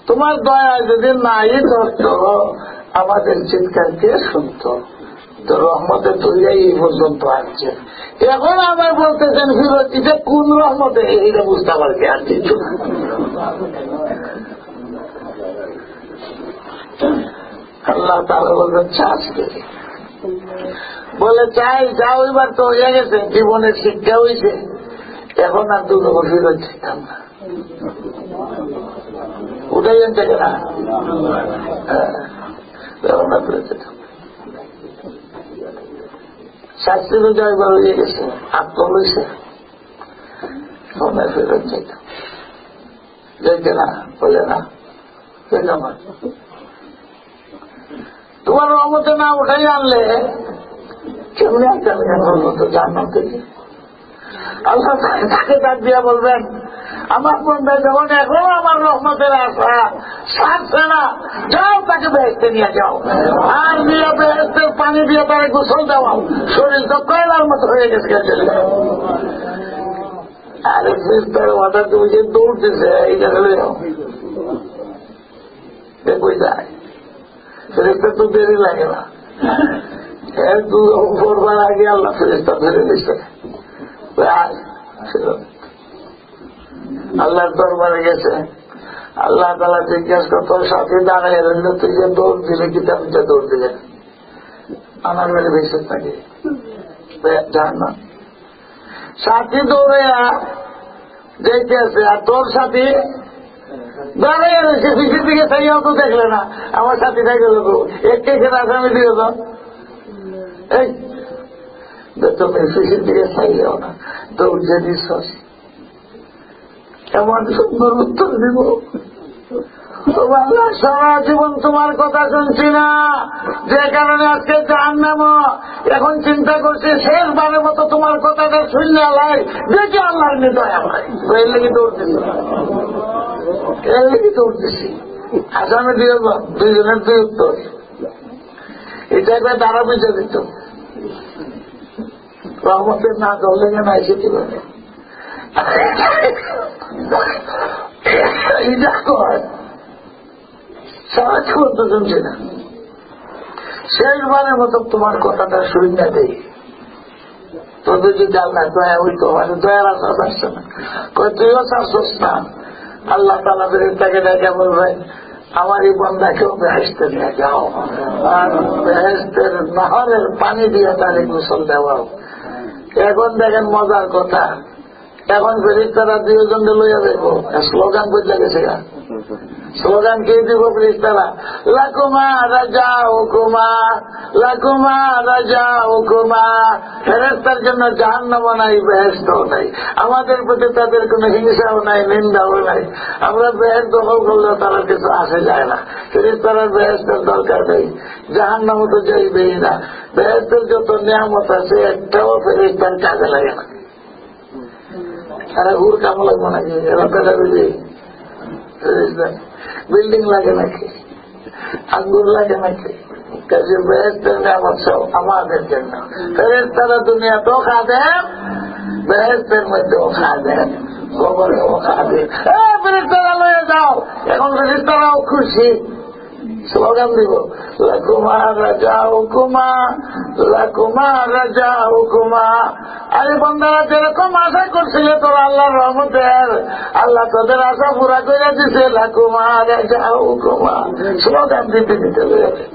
তোমার দয়া যদি নাই ধরত আমাদের চিৎকার কে শুনত, তো রহমতে তৈরি এই পর্যন্ত আসছে। এখন আবার বলতেছেন ফিরত এটা কোন রহমতে, এইটা বুঝতে পারছি আর কিছু না। আল্লাহ তাআলা বলবেন চাষ করে, বলে চাই যাও, এবার তো হয়ে গেছে, জীবনের শিক্ষা হয়েছে, এখন আর দুটো ফিরত যেতাম না, উঠে থেকে না ফিরে যেতাম। শাস্তি তো যাইবার হয়ে গেছে, আত্ম হয়েছে, ফেরত যেতাম, যেতে না বলে না যেতাম। তোমার রহমতে না উঠাই আনলে কেমনি বলবো তো জানো থেকে আল্লাহ তাকে ডাক দিয়া বলবেন আমার বন্ধু যখন এখন আমার রহমতের আশা সারছে না, যাও তাকে বেহেশতে নিয়ে যাও, আর নিয়ে বেহেশতের পানি দিয়ে তাকে গোসল দেওয়াও, শরীর তো কয়লার মতো হয়ে গেছে চলে যাও। আরে ফিস্তার মাথা তুমি যে দৌড় দিছে এইটা চলে যাও, দেখবই যায় ফেরেশতা তো দেরি লাগে না, পড়বার আগে আল্লাহ ফেরেশতা ধরে দিচ্ছে, আল্লাহর দরবারে গেছে। আল্লাহ তাআলা জিজ্ঞাসা করত সাথে দাঁড়ায় রইল, তুই যে দৌড় দিলে কিতাব দৌড় দিলেন, আমার বেড়ে ভেসে থাকে জাহান্নাম। সাথী দৌড়ে যেতে আছে, আর তোর সাথী দাঁড়িয়ে রয়েছে পিছিয়ে দিকে, তাইও তো দেখলে না আমার সাথী থাকে লোক একটি খেলে আসামি দিয়ে দাও। এই তুমি পিছিয়ে দিকে চাইলেও না, দৌড়ে দিস। এমন সুন্দর উত্তর দিব, তোমার সারা জীবন তোমার কথা শুনছি না, যে কারণে আজকে জাহান্নাম। এখন চিন্তা করছি শেষবারের মতো তোমার কথাটা শুনলে আল্লাহ দেখে আল্লাহর দয়া হয়। এর লেগে দৌড়তেছি, আসামে দিয়ে দুইজনের দুই উত্তর। এটা একবার তারা বুঝে দিত, রহমতের না করলে না এসে কি বলে এটা কর। সারা জীবন তো শুনছি না, শেষবারের মতো তোমার কথাটা শুনি না দেই। তোদের যদি আল্লাহ দয়া হইতো, মানে দয়ার আশ্বাস আসছে না, তুইও চাচ্ছস না। আল্লাহ তালা তাকে দেখে বলবেন আমার এই বন্ধাকেও বেহেশতে নিয়ে যাও, আর বেহেশতের নহরের পানি দিয়ে তারে গোসল দেওয়াও। এখন দেখেন মজার কথা, এখন ফেরেশতারা দুইজনকে লইয়া দেখবো, স্লোগান বদলে গেছে। স্লোগান কে দিব ফেরেশতারা? লাকুমা রাজা হুকুমা, লাকুমা রাজা হুকুমা। ফেরেশতার জন্য জাহান্নাম নাই, বেহেশতও নাই। আমাদের প্রতি তাদের কোন হিংসাও নাই, নিন্দাও নাই। আমরা বেহেশত দখল করলেও তারা কিছু আসে যায় না। ফেরেশতারা বেহেশতের দরকার নেই, জাহান্নামও তো যাইবেই না। বেহেশতের যত নিয়ামত আছে একটাও ফেরেশতার কাজে লাগে না। তারা হুর কাম লাগবো নাকি? এলাকাটা বুঝি বিল্ডিং লাগে নাকি, আঙ্গুর লাগে নাকি? কাজে বেহেশতের নিয়ামত সব আমাদের জন্য। ফেরেশতারা দুনিয়া তো খাদেম, বেহেশতের মধ্যেও খাদেম, কবরেও খাদেম। ফেরেশতারা লয়ে যাও। এখন ফেরেশতারাও খুশি, স্লোগান দিব লাকুমা রাজা হুকুমা, লাকুমা রাজা হুকুমা। আরে বন্ধারা যেরকম আশা করছিলে তোরা আল্লাহর রহমতের, আল্লাহ তোদের আশা পুরা করে দিছে। লাকুমা রাজা হুকুমা স্লোগান দিতে দিতে গেছে।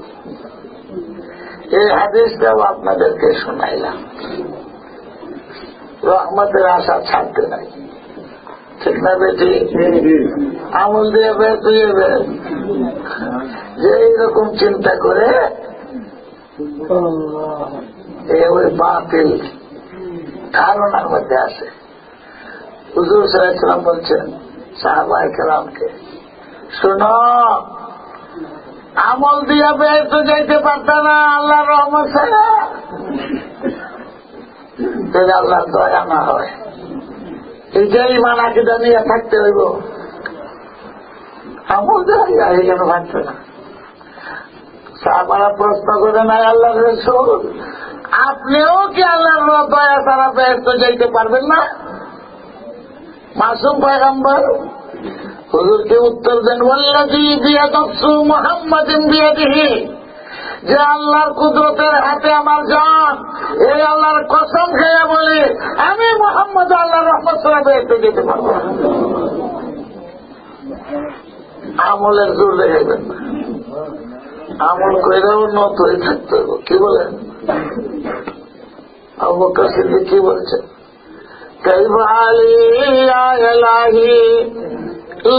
এই হাদিসটাও আপনাদেরকে শোনাইলাম, রহমতের আশা ছাড়তে নাই। ঠিক না বেটি? আমল দিয়ে বের তুই বের, যে এইরকম চিন্তা করে ওই বাতিল ধারণার মধ্যে আছে। হুজুর সাল্লাল্লাহু আলাইহি ওয়াসাল্লাম বলছেন সাহাবায়ে কেরামকে, শোনো, আমল দিয়ে বের তো যাইতে পারত না আল্লাহর রহমত ছাড়া, যদি আল্লাহর দয়া না হয়। এইটাই ইমান আকীদা নিয়ে থাকতে হইব। আমল দেওয়া কেন ভাবছে না? সাহাবারা প্রশ্ন করে নাই আল্লাহর রাসূল, আপনিও কি আল্লাহর দয়া ছাড়া বেহেশতে যাইতে পারবেন না? মাসুম পয়গম্বর হুজুরকে উত্তর দেন, ওয়াল্লাযী বিয়াদাসু মুহাম্মাদিন বিয়াদিহি, যে আল্লাহর কুদরতের হাতে আমার জান, এই আল্লাহর কসম খেয়ে বলি আমি মুহাম্মদ আল্লাহর রহমত ছাড়া বেহেশতে যেতে পারবো না। আমলের জোর দেখাইবেন না, আমল কইরাও নত হয়ে থাকতে হবে। কি বলেন? আবু বকর সিদ্দিক কি বলছেন? কাইফা আলী ইয়া ইলাহি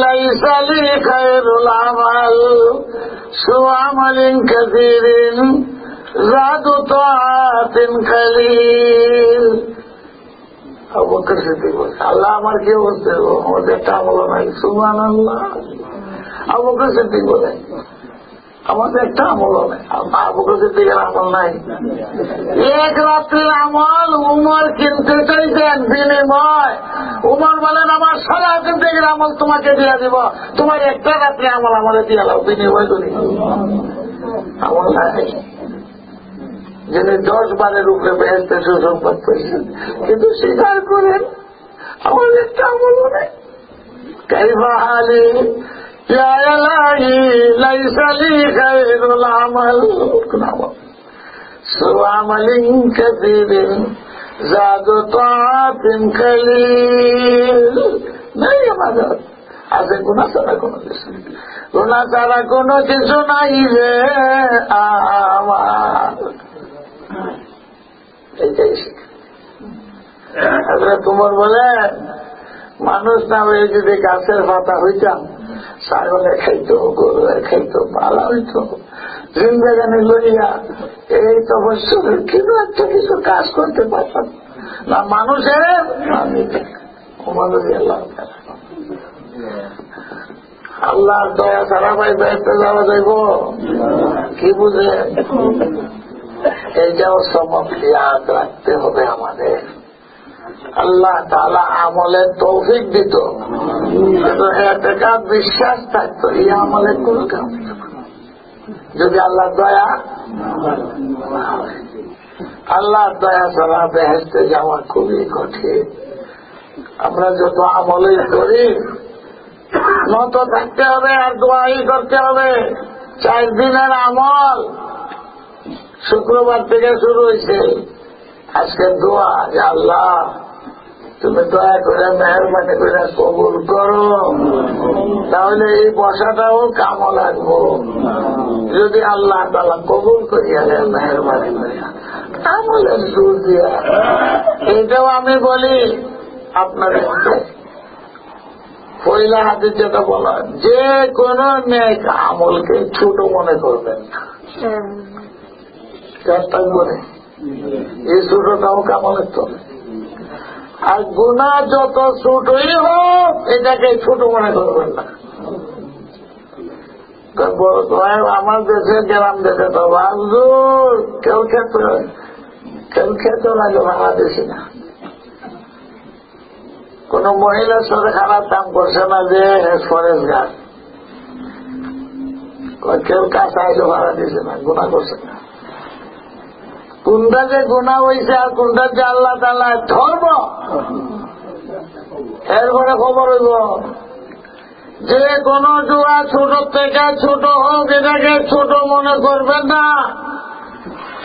লাইসা লি খায়রুল আমাল সুওয়া আমালিন কাসীরিন যাদু তাআতিন কালীল। আবু বকর সিদ্দিক বলছে, আল্লাহ আমার কি অবস্থা, আমাদের একটা আমল নাই। সুবহানাল্লাহ। আবু বকর সিদ্দিক বলে, আমাদের একটা আমল নেই। আবু বকর সিদ্দিকের আমল নাই। এক রাত্রির আমল উমর কিনতে চাইছেন বিনিময়। উমর বলেন আমার সারা জিন্দেগির আমল তোমাকে দিয়ে দিব, তোমার একটা রাত্রি আমল আমাদের দিয়ে দাও, বিনিময় করি। আমল নাই। যিনি 10 বারের উপরে বেহেশতে সুসংবাদ পেয়েছেন, কিন্তু স্বীকার করেন আমার একটা আমল নেই। কাইফা হালি ইয়া ইলাহি লাইসা লি খায়রুল আমাল সুওয়া আমালিন কাসীরিন যাদু তাআতিন কালীল। নাই আমাদের আছে গুনাহ ছাড়া কোনো কিছু, গুনাহ ছাড়া কোনো কিছু নাই রে আমার। এইটাই শিখে। তোমার বলে মানুষ না হয়ে যদি গাছের পাতা হইতাম, ছাগলে খাইতো, গরুয়ে খাইতো, পালা হইতো, জিন্দাগানি লইয়া এই তপস্যের কিন্তু একটা কিছু কাজ করতে পারতাম না মানুষের। আল্লাহর দয়া ছাড়া ভাই বেহেশতে যাওয়া যাইব কি বুঝে? এইটাও সমক ইয়াদ রাখতে হবে আমাদের। আল্লাহ তাআলা আমলের তৌফিক দিত, কিন্তু এতেকা বিশ্বাস থাকতো এই আমলে কোন কাম যদি আল্লাহর দয়া। আল্লাহর দয়া ছাড়া বেহেশতে যাওয়া খুবই কঠিন। আমরা যত আমলই করি নত থাকতে হবে আর দোয়াই করতে হবে। 4 দিনের আমল শুক্রবার থেকে শুরু হয়েছে। আজকে দোয়া যে আল্লাহ তুমি দয়া করে মেহরবানি করে কবুল করো, তাহলে এই বসাটাও কামও লাগবো। যদি আল্লাহ তাআলা কবুল করিয়া দেন মেহরবানি করিয়া আমলের সুর দিয়া। এটাও আমি বলি আপনাদের পয়লা হাতে যেটা বলা, যে কোন নেক আমলকে ছোট মনে করবেন না। বলে এই ছোটটাও কামলের তো। আর গুনাহ যত ছোটই হোক এটাকে ছোট মনে করবেন না। আমার দেশে গ্রাম দেশে তো বাজুর কেউ খেতে লাগে বাংলাদেশি না। কোন মহিলার সাথে খারাপ কাম করছে না যে ফরেস্ট গার্ড, কেউ কাছে আইলে ভাড়া দিছে না, গুনাহ করছে না। কোনটা যে গুনাহ হয়েছে আর কোনটা যে আল্লাহ তাআলা ধর্ম, এরপরে খবর হইব। যে কোন জুয়া ছোট থেকে ছোট হোক এটাকে ছোট মনে করবেন না।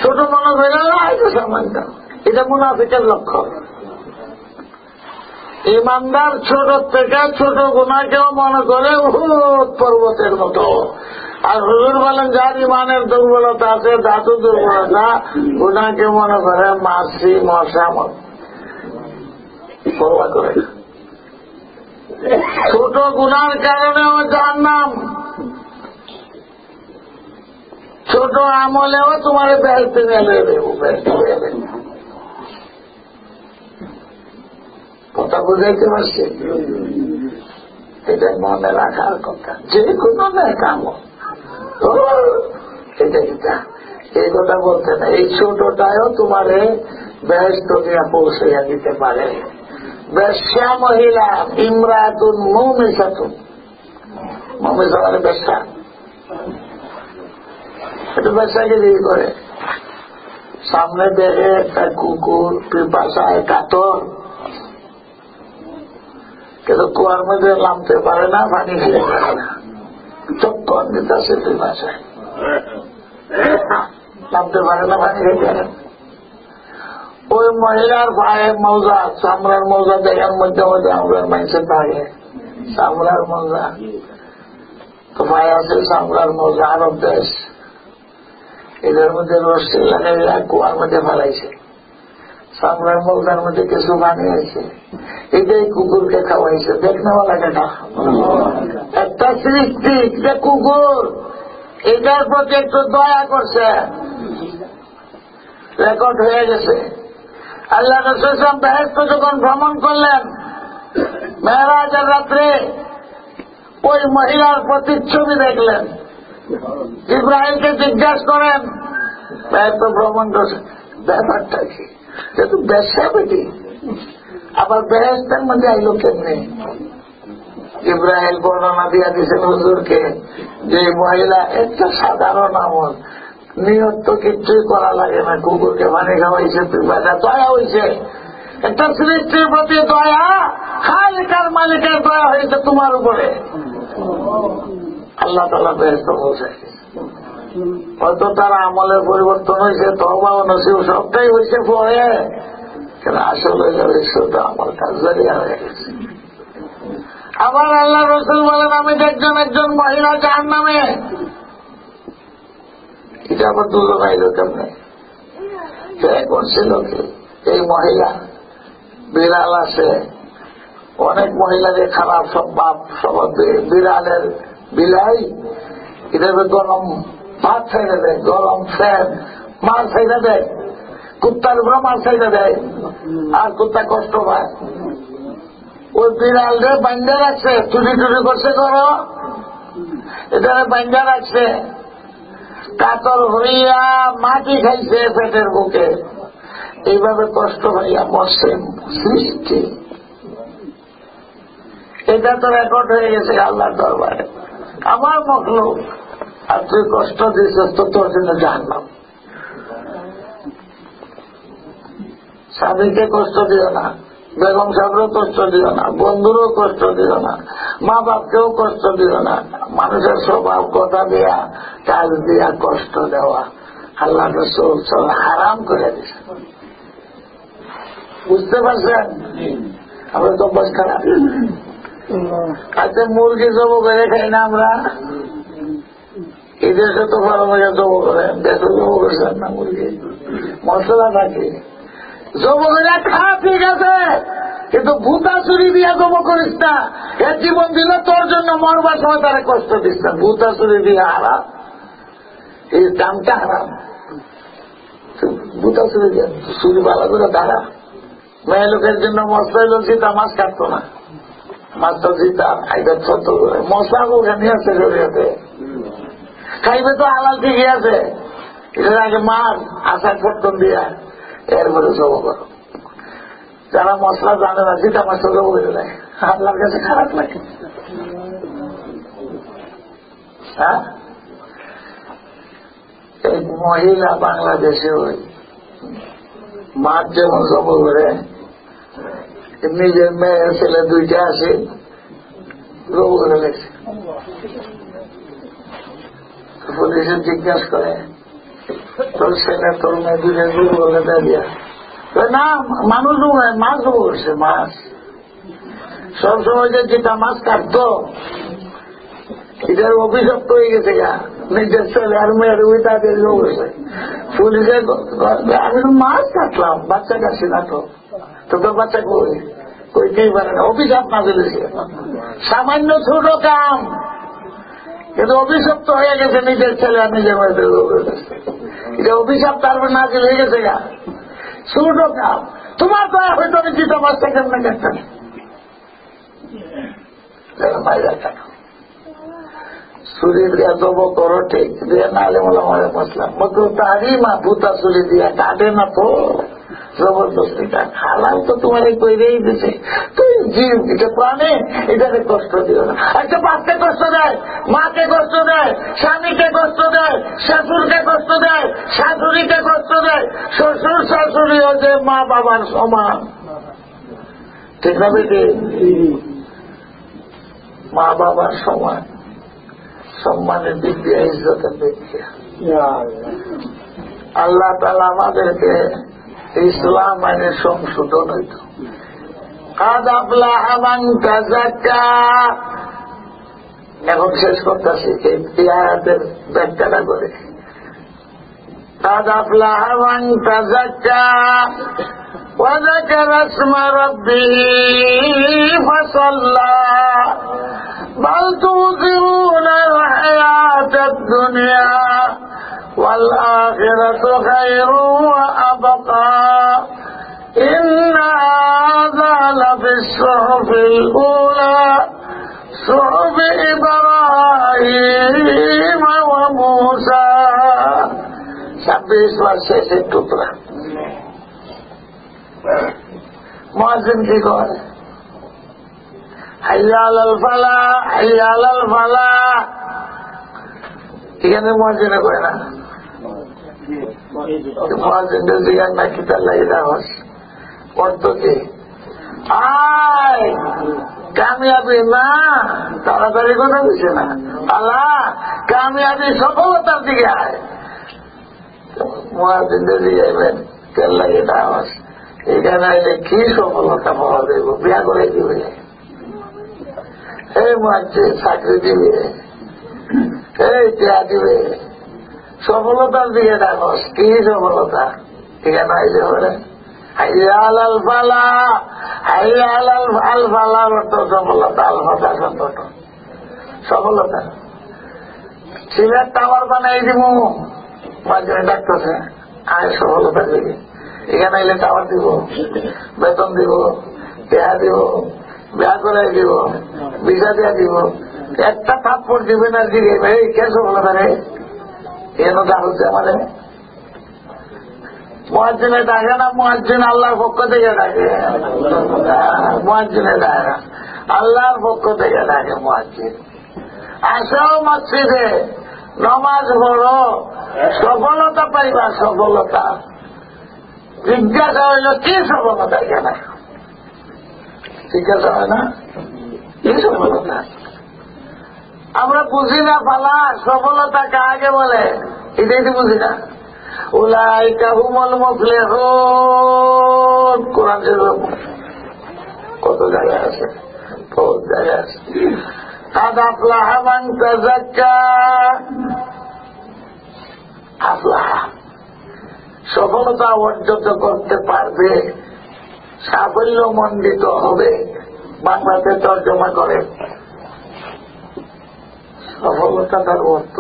ছোট মনে করবেন না, এটা সামান্য। এটা মুনাফিকের লক্ষণ। ইমানদার ছোট থেকে ছোট গুনাহকেও মনে করে উহুদ পর্বতের মতো। আর হুজুর বলেন যার ইমানের দুর্বলতা আছে, ধাতু দুর্বলতা, গুনাহকে মনে করে মাছি মশা পরোয়া করে। ছোট গুনার কারণেও জাহান্নাম, ছোট আমলেও তোমার বেহেশতে নিয়ে দেবে। কথা বুঝাইতে পারছি? এটা মনে রাখার কথা। যে কোনো নেক আমল এটা এই কথা বলতে না, এই ছোটটাও তোমারে বেহেশত নিয়ে পৌঁছাইয়া দিতে পারে। বেশ্যা মহিলা ইমরাতুন মুমিসাতুন, মুমিসা মানে বেশ্যা। এটা বেশ্যাকে দিয়ে করে। সামনে দেখে একটা কুকুর, পিপাসায় কাতর, কিন্তু কুয়ার মধ্যে নামতে পারে না, পানি খেতে পারে না, চক্কর দিতেছে পিপাসায়, নামতে পারে না, পানি খেতে পারে না। ওই মহিলার পায়ে মৌজা, চামড়ার মৌজা দেখার মধ্যে মধ্যে আমরা মানুষের থাকে চামড়ার মৌজা, তো পায়ে আছে চামড়ার মৌজা। আরব দেশ এদের মধ্যে রশ্মি লাগাইয়া কুয়ার মধ্যে ফেলাইছে, চামড়ার মৌজার মধ্যে কিছু বানিয়েছে, এটাই কুকুরকে খাওয়াইছে। দেখনেওয়ালা দেখা একটা সৃষ্টি যে কুকুর, এটার প্রতি একটু দয়া করছে, রেকর্ড হয়ে গেছে। আল্লাহ রাসূল বেহেশত যখন ভ্রমণ করলেন মেরাজের রাত্রে, ওই মহিলার প্রতিচ্ছবি দেখলেন। ইব্রাহিমকে জিজ্ঞাসা করেন, বেহেশত ভ্রমণ করছে, ব্যাপারটা কি? যেহেতু ব্যবসা বেটি, আবার বেহেশতের মধ্যে আইলো কেমনি? ইব্রাহিম বর্ণনা দিয়া দিয়েছেন হুজুরকে যে মহিলা একটা সাধারণ আমল, নিয়ত তো কিচ্ছুই করা লাগে না, কুকুরকে পানি খাওয়াইছে, পিপাসা দয়া হয়েছে, একটা সৃষ্টির প্রতি দয়া, খালিকার মালিকের দয়া হয়েছে তোমার উপরে। আল্লাহ তাআলা বেহেশত বলছে। হয়তো তার আমলের পরিবর্তন হয়েছে, তওবা ও নসিব সবটাই হয়েছে পরে, কেন আসলে শুধু আমার কাজ জরিয়া হয়ে গেছে। আবার আল্লাহ রাসূল বলেন, আমি দেখলাম একজন মহিলা জাহান্নামে। এটা আবার দুজন আইল কেমনে? কে করছিল কি? এই মহিলা বিড়াল আছে, অনেক মহিলাদের খারাপ স্বভাব, বিড়ালের বিলাই এটাকে গরম ভাত ছাইড়ে দেয়, গরম ফ্যান মার ছাইড়ে দেয়, কুত্তার উপরে মার ছাইড়ে দেয়, আর কুত্তা কষ্ট পায়। ওই বিড়ালরে বান্ধা রাখছে, চুরি টুরি করছে করো, এটা বান্ধা রাখছে, কাতর হইয়া মাটি খাইছে পেটের বুকে, এইভাবে কষ্ট হইয়া মরছে সৃষ্টি। এটা তো রেকর্ড হয়ে গেছে আল্লাহর দরবারে। আমার মখলুক, আর তুই কষ্ট দিয়েছিস তো তোর জন্য জানলাম। স্বামীকে কষ্ট দিও না, বেগম সাহেবরও কষ্ট দিও না, বন্ধুরও কষ্ট দিও না, মা বাপকেও কষ্ট দিও না। মানুষের স্বভাব কথা দিয়া কাজ দিয়া কষ্ট দেওয়া আল্লাহ রাসূল সব হারাম করে দিছে। বুঝতে পারছেন? আমরা তো অভ্যাস খারাপ। আজকে মুরগি জব করে খাই না আমরা, এই দেশে তো ভালো মজা জব করে, দেশে জব করছেন না মুরগি, মশলা থাকে জব করে খা, ঠিক আছে, কিন্তু ভূতা চুরি দিয়া জব করিস না। এর জীবন দিলে তোর জন্য, মরবার সময় তারা কষ্ট দিস না। ভূতা চুরি দিয়া হারাম, এই দামটা হারাম। ভূতা চুরি দিয়া চুরি ভালো করে দাঁড়া। মেয়ে লোকের জন্য মশলা হইল সীতা মাছ কাটতো না, মাছ তো সীতা এটা ছোট করে মশলা ওখানে আছে জড়িয়েছে, খাইবে তো হালাল ঠিকই আছে, এটার আগে মার আশা ফটন দিয়া এরপরে জব করো। যারা মশলা জানে না সীতা মাছটা জব করে দেয়, আল্লাহর কাছে খারাপ লাগে। হ্যাঁ, এই মহিলা বাংলাদেশে ওই মাছ যেমন জব করে, নিজের মেয়ে ছেলে দুইটা আছে জব করে লেগেছে। পুলিশে জিজ্ঞাসা করে, তোর ছেলে তোর মেয়ে দুইটা জব করে দেয় দিয়া না, মানুষ মাছ জব করছে। মাছ সবসময় যে যেটা মাছ কাটতো এটার অভিশপ্ত হয়ে গেছে গা, নিজের ছেলে আর মেয়ের ওই তাদের জব করছে। পুলিশে আমি তো মাছ কাটলাম, বাচ্চা কাটছি না তো, তোর বাচ্চা কই কইতেই পারে না, অভিশাপ না চলেছে। সামান্য ছোট কাম, কিন্তু অভিশপ্ত হয়ে গেছে নিজের ছেলে আর নিজের মেয়েদের। এটা অভিশাপ তার না হয়ে গেছে গা, ছোট কাম। তোমার তো হয়তো আমি চিতা মাছটা কেমন কাটতাম, বাইরে কাটো চুরি দিয়া জব করো, ঠিক দিয়ে নালে মোলা মরে মশলা মতো তারই মা ভূতা চুরি দিয়া কাটে না তো জবরদস্তি কাট। হালাল তো তোমার কইরেই দিছে, তুই জীব, এটা প্রাণে, এটাকে কষ্ট দিও না। একটা বাচ্চা কষ্ট দেয়, মাকে কষ্ট দেয়, স্বামীকে কষ্ট দেয়, শাশুড়কে কষ্ট দেয়, শাশুড়িকে কষ্ট দেয়, শ্বশুর শাশুড়িও যে মা বাবার সমান, ঠিক না বেটি? মা বাবার সমান, সম্মানের দিক দিয়ে, ইজ্জতের দিক দিয়ে। আল্লাহ তাআলা আমাদেরকে ইসলাম আইনের সংশোধন হইত। কাদ আফলাহা মান তাযাক্কা। এখন শেষ করতেছি এই আয়াতের ব্যাখ্যাটা করে। কাদ আফলাহা মান তাযাক্কা ওয়া যাকারা ইসমা রাব্বিহি ফাসাল্লা বাল তুযিরুনাল হায়াতাদ দুনিয়া والآخرة خير وأبقى إن هذا لفي الصحف الأولى صحف إبراهيم وموسى 26 বার শেষের টুকরা। মুয়াজ্জিন কি করে? হাইয়া আলাল ফালাহ, হাইয়া আলাল ফালাহ। এখানে মুয়াজ্জিনে করে না, মুয়াজ্জিনদের জিজ্ঞাসা না কি তার লাগে আওয়াজ অর্থ কি? আয় কামিয়াবি না, তাড়াতাড়ি কথা বুঝছে না। আল্লাহ কামিয়াবি সফলতার দিকে আয়। মুয়াজ্জিনদের জিজ্ঞাসবেন কেন লাগে এটা আওয়াজ? এখানে আইলে কি সফলতা পাওয়া যাইব? বিয়া করে দিবে, এই মুয়াজ্জিন চাকরি দিবে, এই টিয়া দিবে, সফলতার দিকে ডাকস। কি সফলতা? এখানে আইলে বলে হাইয়া আল ফালা, হাইয়া আল ফালার অর্থ সফলতা, আল ফালা শব্দ সফলতা। সিলেট টাওয়ার বানাই দিব, মাঝখানে ডাকতেছে আয় সফলতা দিবি। এখানে এলে টাওয়ার দিব, বেতন দিব, টেহা দিব, বিয়া করাই দিব, ভিসা দিয়া দিব। একটা থাপ্পড় দিবে না দিবে এই কে সফলতা রে? এন ডাক হচ্ছে আমাদের মুয়াজ্জিনে ডাকে না, মুয়াজ্জিন আল্লাহর পক্ষ থেকে ডাকে, মুয়াজ্জিনে ডাকে না, আল্লাহর পক্ষ থেকে ডাকে মুয়াজ্জিন। আসো মসজিদে নমাজ পড়ো, সফলতা পাইবা। সফলতা জিজ্ঞাসা হইল কি সফলতা? কেন জিজ্ঞাসা হয় না কি সফলতা? আমরা বুঝি না ফালা সফলতা কাকে বলে, এটাই তো বুঝি না। উলাইকা হুমুল মুফলিহুন, কোরআন শরীফ কত জায়গায় আছে, বহুত জায়গায় আছে। কাদ আফলাহা মান তাযাক্কা, আফলাহা সফলতা অর্জন করতে পারবে, সাফল্য মণ্ডিত হবে। বাংলাতে তর্জমা করে সফলতা তার অর্থ,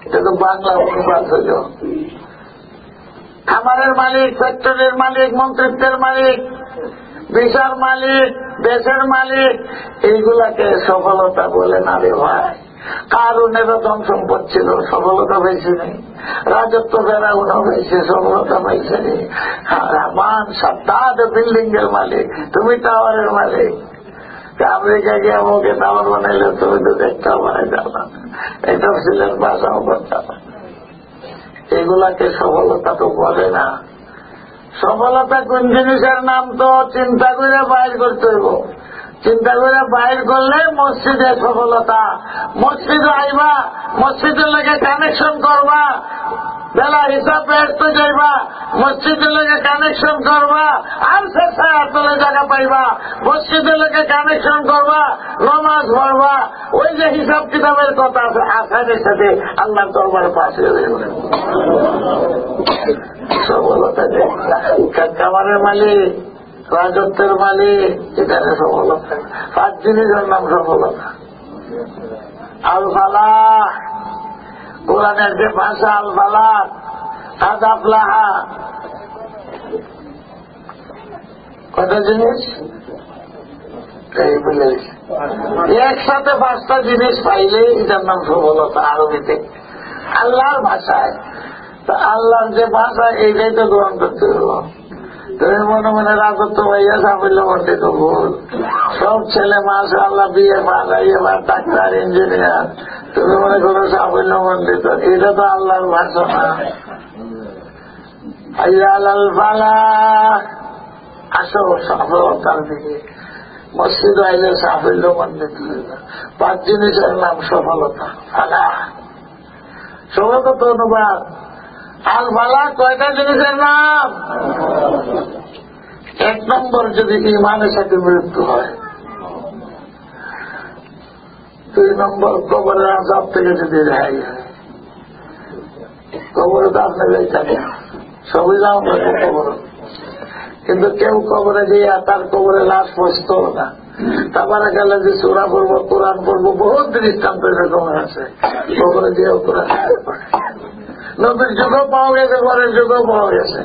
এটা তো বাংলা অনুবাদ হইল। খামারের মালিক, ফ্যাক্টরির মালিক, মন্ত্রিত্বের মালিক, ভিসার মালিক, দেশের মালিক, এইগুলাকে সফলতা বলে না রে ভাই। কারণেরও ধন সম্পদ ছিল, সফলতা পাইছে নেই। রাজত্ব ফেরাউনও পাইছে, সফলতা পাইছে নেই। রহমান সাদ্দাদ বিল্ডিং এর মালিক, তুমি টাওয়ারের মালিক। আমেরিকা গিয়ে আমাকে টাওয়ার বানাইলে তুমি তো দেখতেও বানাই যাও না, এটা ছিলেন বাসাও করতে। এগুলাকে সফলতা তো বলে না। সফলতা কোন জিনিসের নাম তো চিন্তা করে বাইর করতে হইব। চিন্তা করে বাইর করলে মসজিদে সফলতা। মসজিদে আইবা, মসজিদের লেগে কানেকশন করবা, বেলা হিসাব বেরতে যাইবা, মসজিদের লেগে কানেকশন করবা, আর সে ছায়াতলে জায়গা পাইবা, মসজিদের লেগে কানেকশন করবা, নমাজ পড়বা। ওই যে হিসাব কিতাবের কথা আছে, আসানের সাথে আল্লাহ দরবারে পাশে সফলতা। খামারের মালিক, রাজত্বের মালিক, এখানে সফলতা। 5 জিনিসের নাম সফলতা। আল ফালাহ, কোরআনের যে ভাষা আল ফালাহ, কাদ আফলাহা, কত জিনিস এই বলে একসাথে 5টা জিনিস পাইলে এটার নাম সফলতা আরবিতে, আল্লাহর ভাষায়। তো আল্লাহর যে ভাষা এইটাই তো গ্রহণ করতে হলো। তুমি মনে মনে রাজত্ব ভাইয়া সাফল্য মন্ডিত ভুল। সব ছেলে মাসা আল্লাহ বিয়ে পাস, ডাক্তার, ইঞ্জিনিয়ার, তুমি মনে করো সাফল্য মন্ডিত। এটা তো আল্লাহর ভাষা না। আল ফালাহ, আসো সফলতার দিকে। মসজিদ আইলে সাফল্য মন্ডিত। 5 জিনিসের নাম সফলতা। ফালাহ সফলতা তো অনুবাদ। আল ফালাহ কয়টা জিনিসের নাম? 1 নম্বর, যদি ইমানের সাথে মৃত্যু হয়। 2 নম্বর, কবরের আযাব থেকে যদি রেহাই হয়। কবরে তো আপনি যাইতেন, সবই যাও কবর, কিন্তু কেউ কবরে গিয়ে তার কবরে লাশ পৌঁছতো না। তারপরে গেলে যে সূরা পড়বো, কোরআন পড়বো, বহুত দৃষ্টান্ত এরকম আছে। কবরে গিয়েও কোরআন পড়ে। নবীর যুগও পাওয়া গেছে, পরের যুগও পাওয়া গেছে।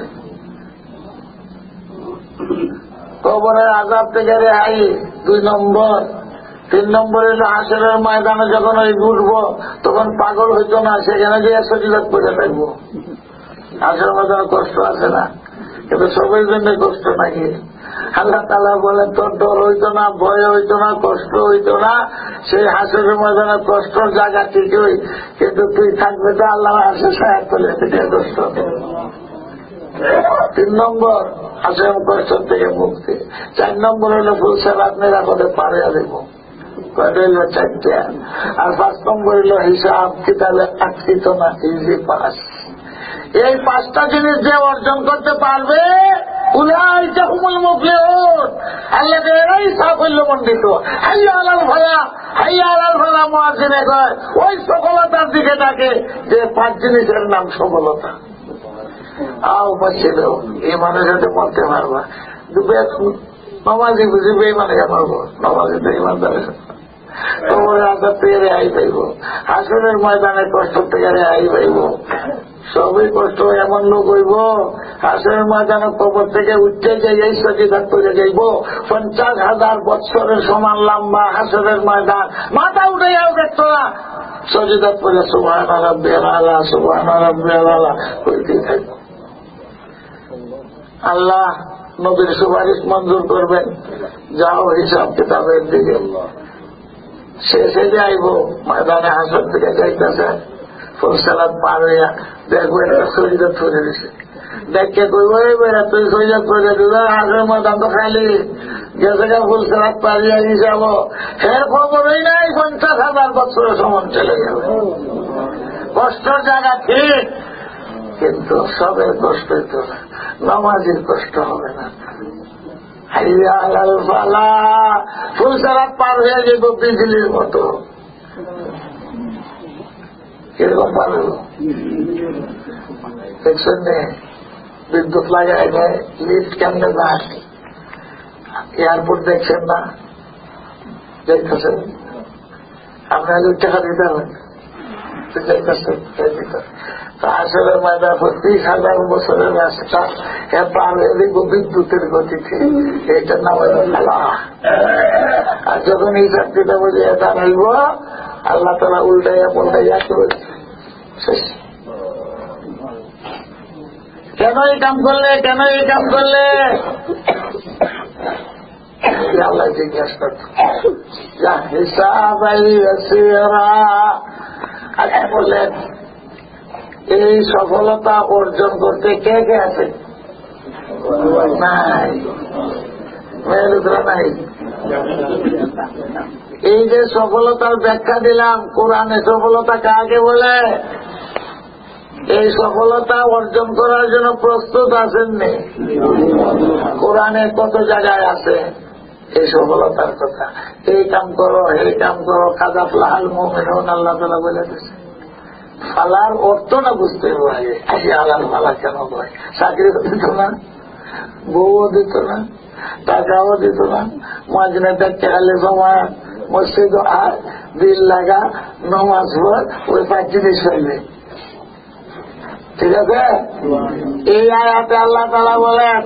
কবরের আযাব থেকে রেহাই 2 নম্বর। 3 নম্বর হল হাসরের ময়দানে যখন ওই উঠবো তখন পাগল হইতো না, সেখানে গিয়ে সজিলত করে থাকবো। হাসরের ময়দানে কষ্ট আছে না, কিন্তু সবের জন্য কষ্ট নাকি? আল্লাহ তাআলা বলেন তোর ডর হইতো না, ভয় হইতো না, কষ্ট হইতো না। সেই হাসরের ময়দানে কষ্টর জায়গা ঠিকই, কিন্তু তুই থাকবে তো আল্লাহ হাসের সাহায্য করলে থেকে কষ্ট। 3 নম্বর হাসের কষ্ট থেকে মুক্তি। 4 নম্বর হল ফুলসেরাত নিরাপদে পাড়িয়া দেব। কয়টা হইল? 4টা। আর 5 নম্বর হইল হিসাব কিতাবে আটকিত না, ইজি পাস। এই 5টা জিনিস যে অর্জন করতে পারবে, উলাইকা হুমুল মুফলিহুন, আল্লাহ এরাই সাফল্য মণ্ডিত। হাইয়া আলাল ফালাহ, হাইয়া আলাল ফালাহ মুয়াজ্জিনে কয় ওই সফলতার দিকে ডাকে যে 5 জিনিসের নাম সফলতা। পাচ্ছিল এই মানুষের সাথে মরতে পারবা, নমাজি বুঝিবে এই মানে মারবো, নমাজি তো ইমানদারের তোমার আজাদ থেকে রেহাই পাইব, হাসনের ময়দানে কষ্ট থেকে রেহাই পাইব। সবই কষ্ট এমন লোক হইব হাসনের ময়দানে কবর থেকে উঠতে যাই সচিদাত করে যাইব 50,000 বৎসরের সমান লম্বা হাসনের ময়দান, মাথা উঠে যাও দেখতো না, সচিদাত করে সুবহান রাব্বিয়াল আলা সুবহান রাব্বিয়াল আলা কইতেই থাকবো। আল্লাহ নবীর সুপারিশ মঞ্জুর করবেন, যাও হিসাব কিতাবের দিকে। শেষে যাইব ময়দানে হাসর থেকে যাইতেছে, ফুলসালাত পার হইয়া দেখবো একটা সজিদাত করে দিছে, দেখে কইব বেড়া তুই সজিদাত করে দিল, হাসের ময়দান তো খালি গেছে গা ফুলসালাত পারিয়া হিসাব, এর খবরই নাই 50,000 বছরের সমান চলে যাবে। কষ্টের জায়গা ঠিক, কিন্তু সবের কষ্ট তো না, নামাজির কষ্ট হবে না। ফুলসালাত পার হয়ে যাব বিজলির মতো, কিরকম পার হল দেখছেন নে, বিদ্যুৎ লাগায় নেয়, লিফট কেমনে যায়, এয়ারপোর্ট দেখছেন না, দেখতেছেন আপনার টাকা দিতে হবে, আসলে ময়দা 30,000 বছরের রাস্তা পার হয়ে দেখব বিদ্যুতের গতিতে, এটার নাম হল খেলা। আর যখন এই চাকরিটা বলে এটা নিব আল্লাহ তালা উল্টাইয়া পাল্টাইয়া করে কেন এই কাম করলে, কেন এই কাম করলে আল্লাহ জিজ্ঞাসা করত। আচ্ছা বললেন এই সফলতা অর্জন করতে কে কে আছে? নাই, মেয়েরা নাই। এই যে সফলতার ব্যাখ্যা দিলাম, কোরআনে সফলতা কাকে বলে? এই সফলতা অর্জন করার জন্য প্রস্তুত আছেননি? কোরআনে কত জায়গায় আছে এই সফলতার কথা, এই কাম করো, এই কাম করো, কাদ আফলাহাল মুমিনুন আল্লাহ তাআলা বলে দিয়েছে। ফালার অর্থটা বুঝতে হবে আগে, আগে আলাল ফালা কেন হয়? চাকরি দিত না, বউও দিত না, টাকাও দিত না, মাঝনে দেখতে গেলে সময় মসজিদ আর দিল লাগা নমাজ পর ওই 5 জিনিস হইবে, ঠিক আছে? এই আয়াতে আল্লাহ তাআলা বলেন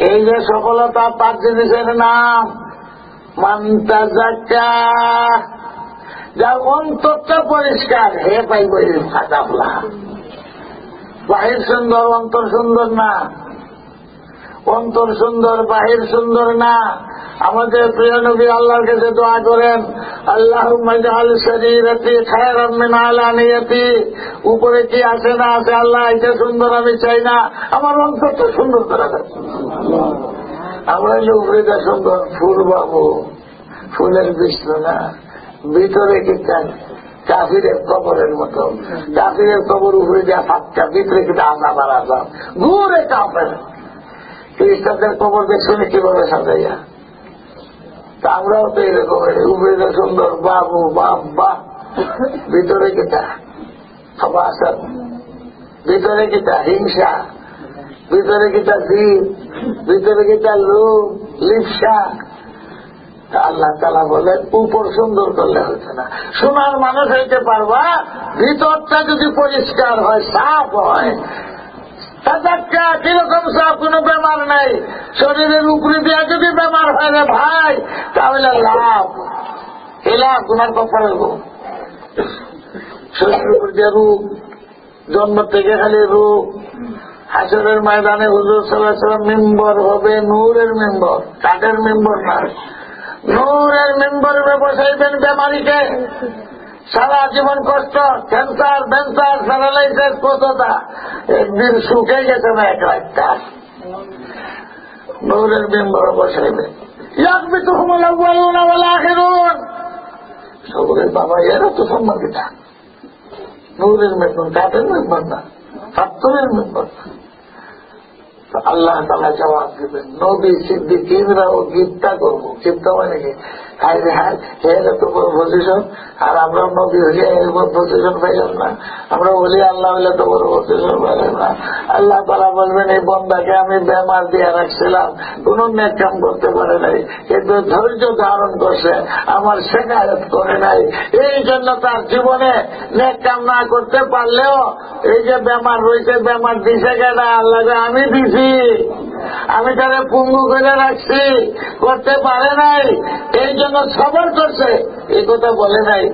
এই যে সফলতা 5 জিনিসের নাম, মান তাযাক্কা, যার অন্তরটা পরিষ্কার হে পাইব এই ফাদাফলা। বাহির সুন্দর অন্তর সুন্দর না, অন্তর সুন্দর বাহির সুন্দর না। আমাদের প্রিয় নবী আল্লাহর কাছে দোয়া করেন, আল্লাহুম্মা জাআল শরীরাতি খায়রাম মিন আলানিয়াতি, উপরে কি আছে না আছে আল্লাহ এটা সুন্দর আমি চাই না, আমার অন্তরটা সুন্দর করে দেন। আমরা উপরেটা সুন্দর, ফুল বাবু ফুলের বিষ্ণু না, ভিতরে কি চান কাফিরের কবরের মতো, কাফিরের কবর উপরে যা ফাঁকা, ভিতরে কিন্তু আজাব আর আজাব, ঘুরে কাফের। খ্রিস্টানদের কবর দেখছেন কিভাবে সাজাইয়া, তা আমরাও তো এরকম উপরে সুন্দর বাবু বাপ বাপ, ভিতরে কিটা খবাসাত, ভিতরে কিটা হিংসা, ভিতরে কিটা জীব, ভিতরে কিটা লোভ লিপসা। আল্লাহ তাআলা বলেন উপর সুন্দর করলে হচ্ছে না, সোনার মানুষ হইতে পারবা ভিতরটা যদি পরিষ্কার হয়, সাফ হয়। কিরকম সাফ? কোন বেমার নাই, শরীরের উপরে দিয়ে যদি বেমার হয় রে ভাই তাহলে লাভ এলাভ তোমার কপালে শরীরের উপর দিয়ে রূপ, জন্ম থেকে খালি রূপ। হাসরের ময়দানে হুজুর সাল্লাল্লাহু আলাইহি ওয়াসাল্লাম মিম্বর হবে নূরের মিম্বর, কাঠের মিম্বর না, নূরের মিম্বরে বসাইবেন বেমারিকে। সারা জীবন কষ্ট, ক্যান্সার ব্যান্সার প্যারালাইসিস কতটা, একদিন শুকে গেছে না এক রাতটা, নূরের মিম্বরে বসাইবেন। ইয়াকবিতুহুমুল আউয়ালুনা ওয়াল আখিরুন, সবরের বাবা এরা তো সম্মানিতা, নূরের মিম্বর, কাঠের মিম্বর না, পাথরের মিম্বর না। আল্লাহ তাআলা জবাব দেবেন, নবী সিদ্দিকীনরাও গিফতা করবো। গিফতা মানে কি? হায় হায় এর তো বড় পজিশন, আর আমরা নবী হইলে এর বড় পজিশন পাইলাম না, আমরা বলি আল্লাহ হইলে তো বড় পজিশন পাইলাম না। আল্লাহ তাআলা বলবেন এই বন্দাকে আমি বেমার দিয়ে রাখছিলাম, কোন নেক কাম করতে পারে নাই, কিন্তু ধৈর্য ধারণ করছে, আমার শেখায়ত করে নাই, এই জন্য তার জীবনে নেক কাম না করতে পারলেও এই যে বেমার রয়েছে, বেমার দিছে কেনা আল্লাহ, আমি দিছি, আমি তারা পঙ্গু করে রাখছি, করতে পারে নাই, এই জন্য সবর করছে, এই কথা বলে নাই।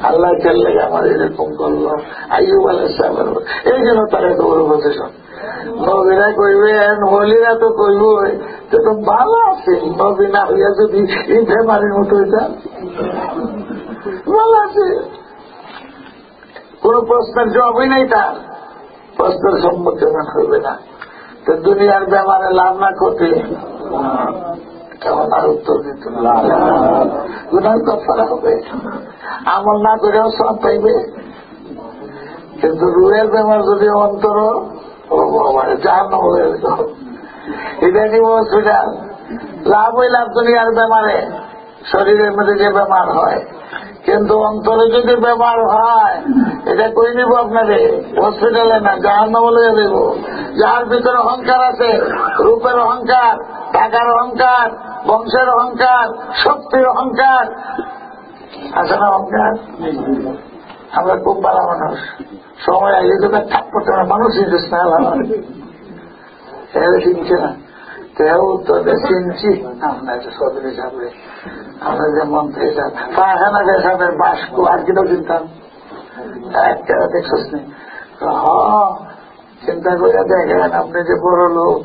আল্লাহ চাইলে আমার এরকম করলো, আইয়ুব আলাইহিস সালাম, এই জন্য তারা দৌড় বলতেছ। নবীরা কইবেন, বলিরা তো কইব তো ভালো আছে, নবী না হইয়া যদি এই বেমারির মতো হইতাম ভালো আছে, কোন প্রশ্নের জবাবই নাই, তার প্রশ্নের সম্মুখীন হইবে না। তো দুনিয়ার ব্যাপারে লাভ না ক্ষতি, কেমন আর উত্তর দিত গুনার কফারা হবে, আমল না করেও সব পাইবে। কিন্তু রুহের ব্যাপার যদি অন্তর জাহান্নাম হয়ে যেত, এটা কি হসপিটাল লাভ হই লাভ দুনিয়ার ব্যাপারে, শরীরের মধ্যে যে ব্যাপার হয়, কিন্তু অন্তরে যদি ব্যাপার হয় এটা কই নিব আপনারে, হসপিটালে না জাহান্নামে লইয়া দেব। যার ভিতরে অহংকার আছে, রূপের অহংকার, টাকার অহংকার, বংশের অহংকার, শক্তির অহংকার আছে না, অহংকার। আমরা খুব ভালো মানুষ, সময় আগে তো ঠাক করতে না, মানুষ চিনছিস না, চিনছে না, তেও তো চিনছি আপনার চৌধুরী সাহেব, আমরা যে মন্ত্রী সাহেব, পায়খানা সাহেবের বাস্ক আর কিটাও চিনতাম, একটা দেখছিস নি, চিন্তা করে দেখেন আপনি যে বড় লোক,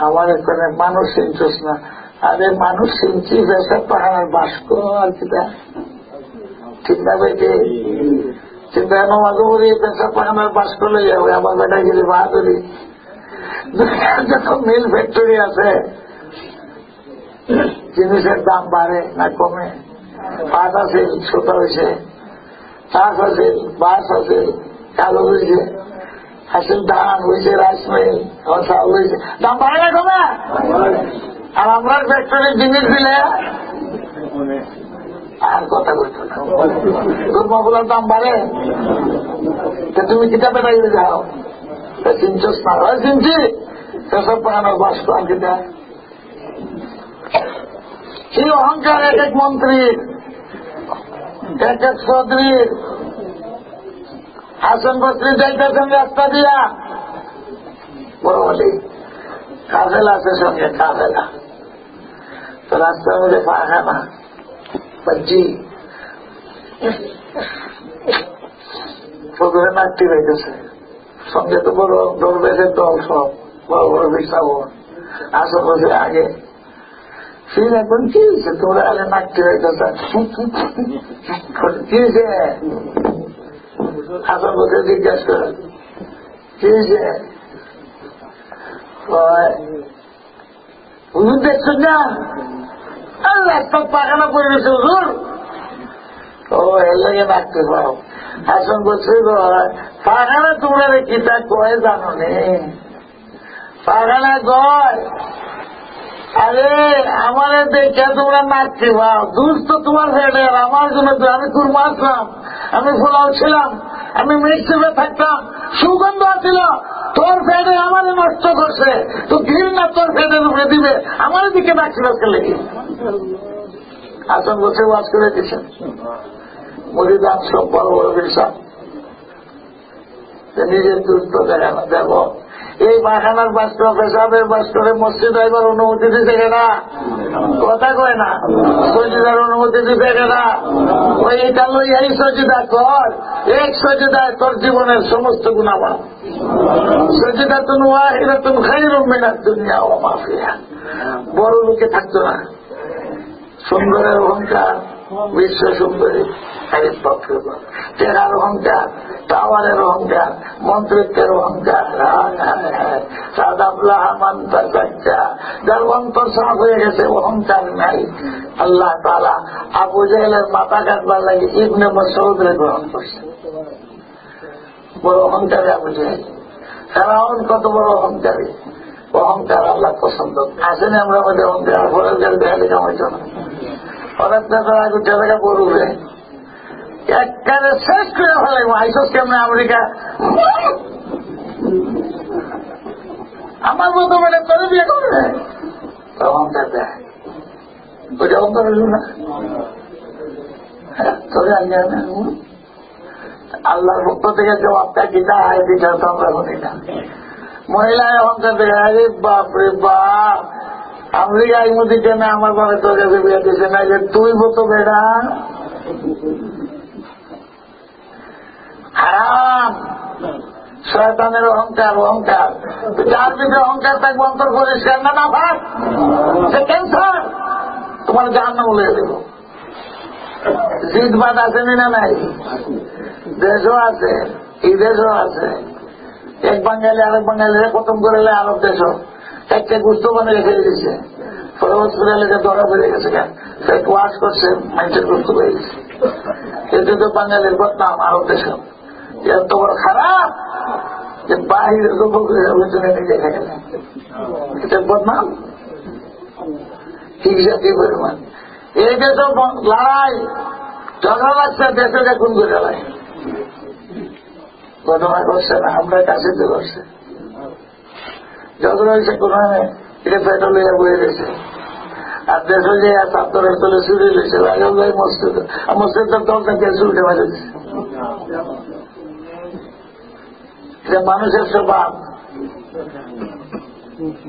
আমার এখানে মানুষ চিনছিস না, আরে মানুষ চিনছি বেসাব পাহাড়ের বাস্ক আর কিটা, চিন্তা পেয়েছে চিন্তা মাঝে মধ্যে বেসাব পাহাড়ের বাস্ক লই যাবে, আমার বেটা গেলে বাহাদুরি। যত মিল ফ্যাক্টরি আছে, জিনিসের দাম বাড়ে না কমে, পাট আছে সুতা হয়েছে, চাষ আছে, বাঁশ আছে, কালো হয়েছে, হাসিল ধান হয়েছে, রাইস মিল চাউল হয়েছে, দাম বাড়ে না কমে। আর আমরা ফ্যাক্টরির জিনিস দিলে আর কথা বলতো না, গুরমাগুলোর দাম বাড়ে, তুমি কিতাবে দাঁড়িয়ে যাও, চিনছস না, চিনছি সেসব পাহানোর বাস্ক আনকিটা। এই অহংকার এক এক মন্ত্রীর, এক এক চৌধুরীর। হাসান বসরি যাইতেছেন রাস্তা দিয়া, বড় বলি কাফেলা আছে সঙ্গে, কাফেলা তো রাস্তার মধ্যে পায়খানা বাজি প্রথমে নাকটি রয়েছে, সঙ্গে তো বড় দরবেশের দল, সব বড় বড় বিশাবন আসন বসে আগে। ফির এখন কি হয়েছে, তোমরা আগে নাকটি হয়েছে, কি হয়েছে আসন বসে জিজ্ঞাসা করে, কি হয়েছে, হুজুর দেখছেন না রাস্তার পাখানা পড়ে গেছে হুজুর, ও এর লাগে নাকতে পাও। হাসান বলছে পাখানা তোমরা কিতা কয়ে জানো নে, পাখানা কয় আরে আমার দেখে তোমরা নাচতে পাও, দুধ তো তোমার ফেটে, আমার জন্য তো আমি কুরমা আসলাম, আমি ফোলাও ছিলাম, আমি মিক্সিপে থাকতাম, সুগন্ধ ছিল, তোর ফেটে আমার নষ্ট করছে, তো ঘৃণা তোর ফেটের উপরে দিবে, আমার দিকে নাচছিল লেগে। হাসান বসে ওয়াজ করে দিচ্ছেন, মুরিদান সব বড় বড় বিষয়, নিজের দুধ তো দেখা না। দেখো এই পায়খানার বাস্ত্র, পেশাবের বাস্ত্রে মসজিদ আইবার অনুমতি দিতে কেনা, কথা কয় না, সজিদার অনুমতি দিতে কেনা, ওই এটা লই এই সজিদা কর, এক সজিদায় তোর জীবনের সমস্ত গুণাবা, সজিদা তুমি ওয়াহিদা তুমি খাইরুম মিনাদ দুনিয়া ও মা ফিহা। বড় লোকে থাকতো না, সুন্দরের অহংকার, বিশ্ব সুন্দরী টেরার অহংকার, টাওয়ারের অহংকার, মন্ত্রিত্বের অহংকার, যার অন্তর সাফ হয়ে গেছে, অহংকার নাই। আল্লাহ তাআলা আবু জাহেলের মাথা কাটবার লাগে ইবনে মাসউদকে গ্রহণ করছে, বড় অহংকারী আবু জাহেল। ফেরাউন কত বড় অহংকারী, অহংকার আল্লাহ পছন্দ আসেনি। আমরা আমাদের অহংকার ফলের গাড়ি দেখালে কামাইছ না, অনেক আগে টাকা পড়বে একবারে শেষ করে ফেলাইব। আইসস কেমন আমেরিকা আমার মতো বলে তোর বিয়ে করবে অহংকার দেয়। ওইটা অহংকার হইল না? তোরে আগে না আল্লাহর পক্ষ থেকে জবাবটা কিনা আয় দিটা তো আমরা শুনি না। মহিলায় অহংকার দেখে আরে বাপরে বাপ আমেরিকা এই মধ্যে কেন আমার বাবা তোর কাছে বিয়ে দিচ্ছে না যে তুই বতো বেড়া হারাম। শয়তানের অহংকার অহংকার যার ভিতরে অহংকার থাকবে অন্তর পরিষ্কার না না ভাব সে ক্যান্সার তোমার জাহান্নাম বলে দেব। জিদবাদ আছে না নাই? দেশও আছে, এই দেশও আছে। এক বাঙালি আরেক বাঙালিরা খতম করে আরব দেশও একটা গুস্ত বানিয়ে রেখে দিচ্ছে। পরে হসপিটালে ধরা বেড়ে গেছে কেন ওয়াশ করছে মানুষের গুস্ত হয়ে গেছে। এতে তো বাঙালির বদনাম আরব দেশও এত বড় খারাপ যে বাহিরের লোকজনে নিজে খেয়ে এটা বদনাম ঠিক জাতীয় পরিমাণ। এই দেশে লড়াই ঝগড়া লাগছে দেশে দেখুন করে লড়াই ঘটনা করছে না আমরা কাছে করছে ঝগড়া হয়েছে কোন এটা পেট্রোল বয়ে গেছে আর দেশে যে ছাত্রের তলে চুরি রয়েছে মসজিদ মসজিদের দল থেকে চুলটে মারে দিচ্ছে। এটা মানুষের স্বভাব,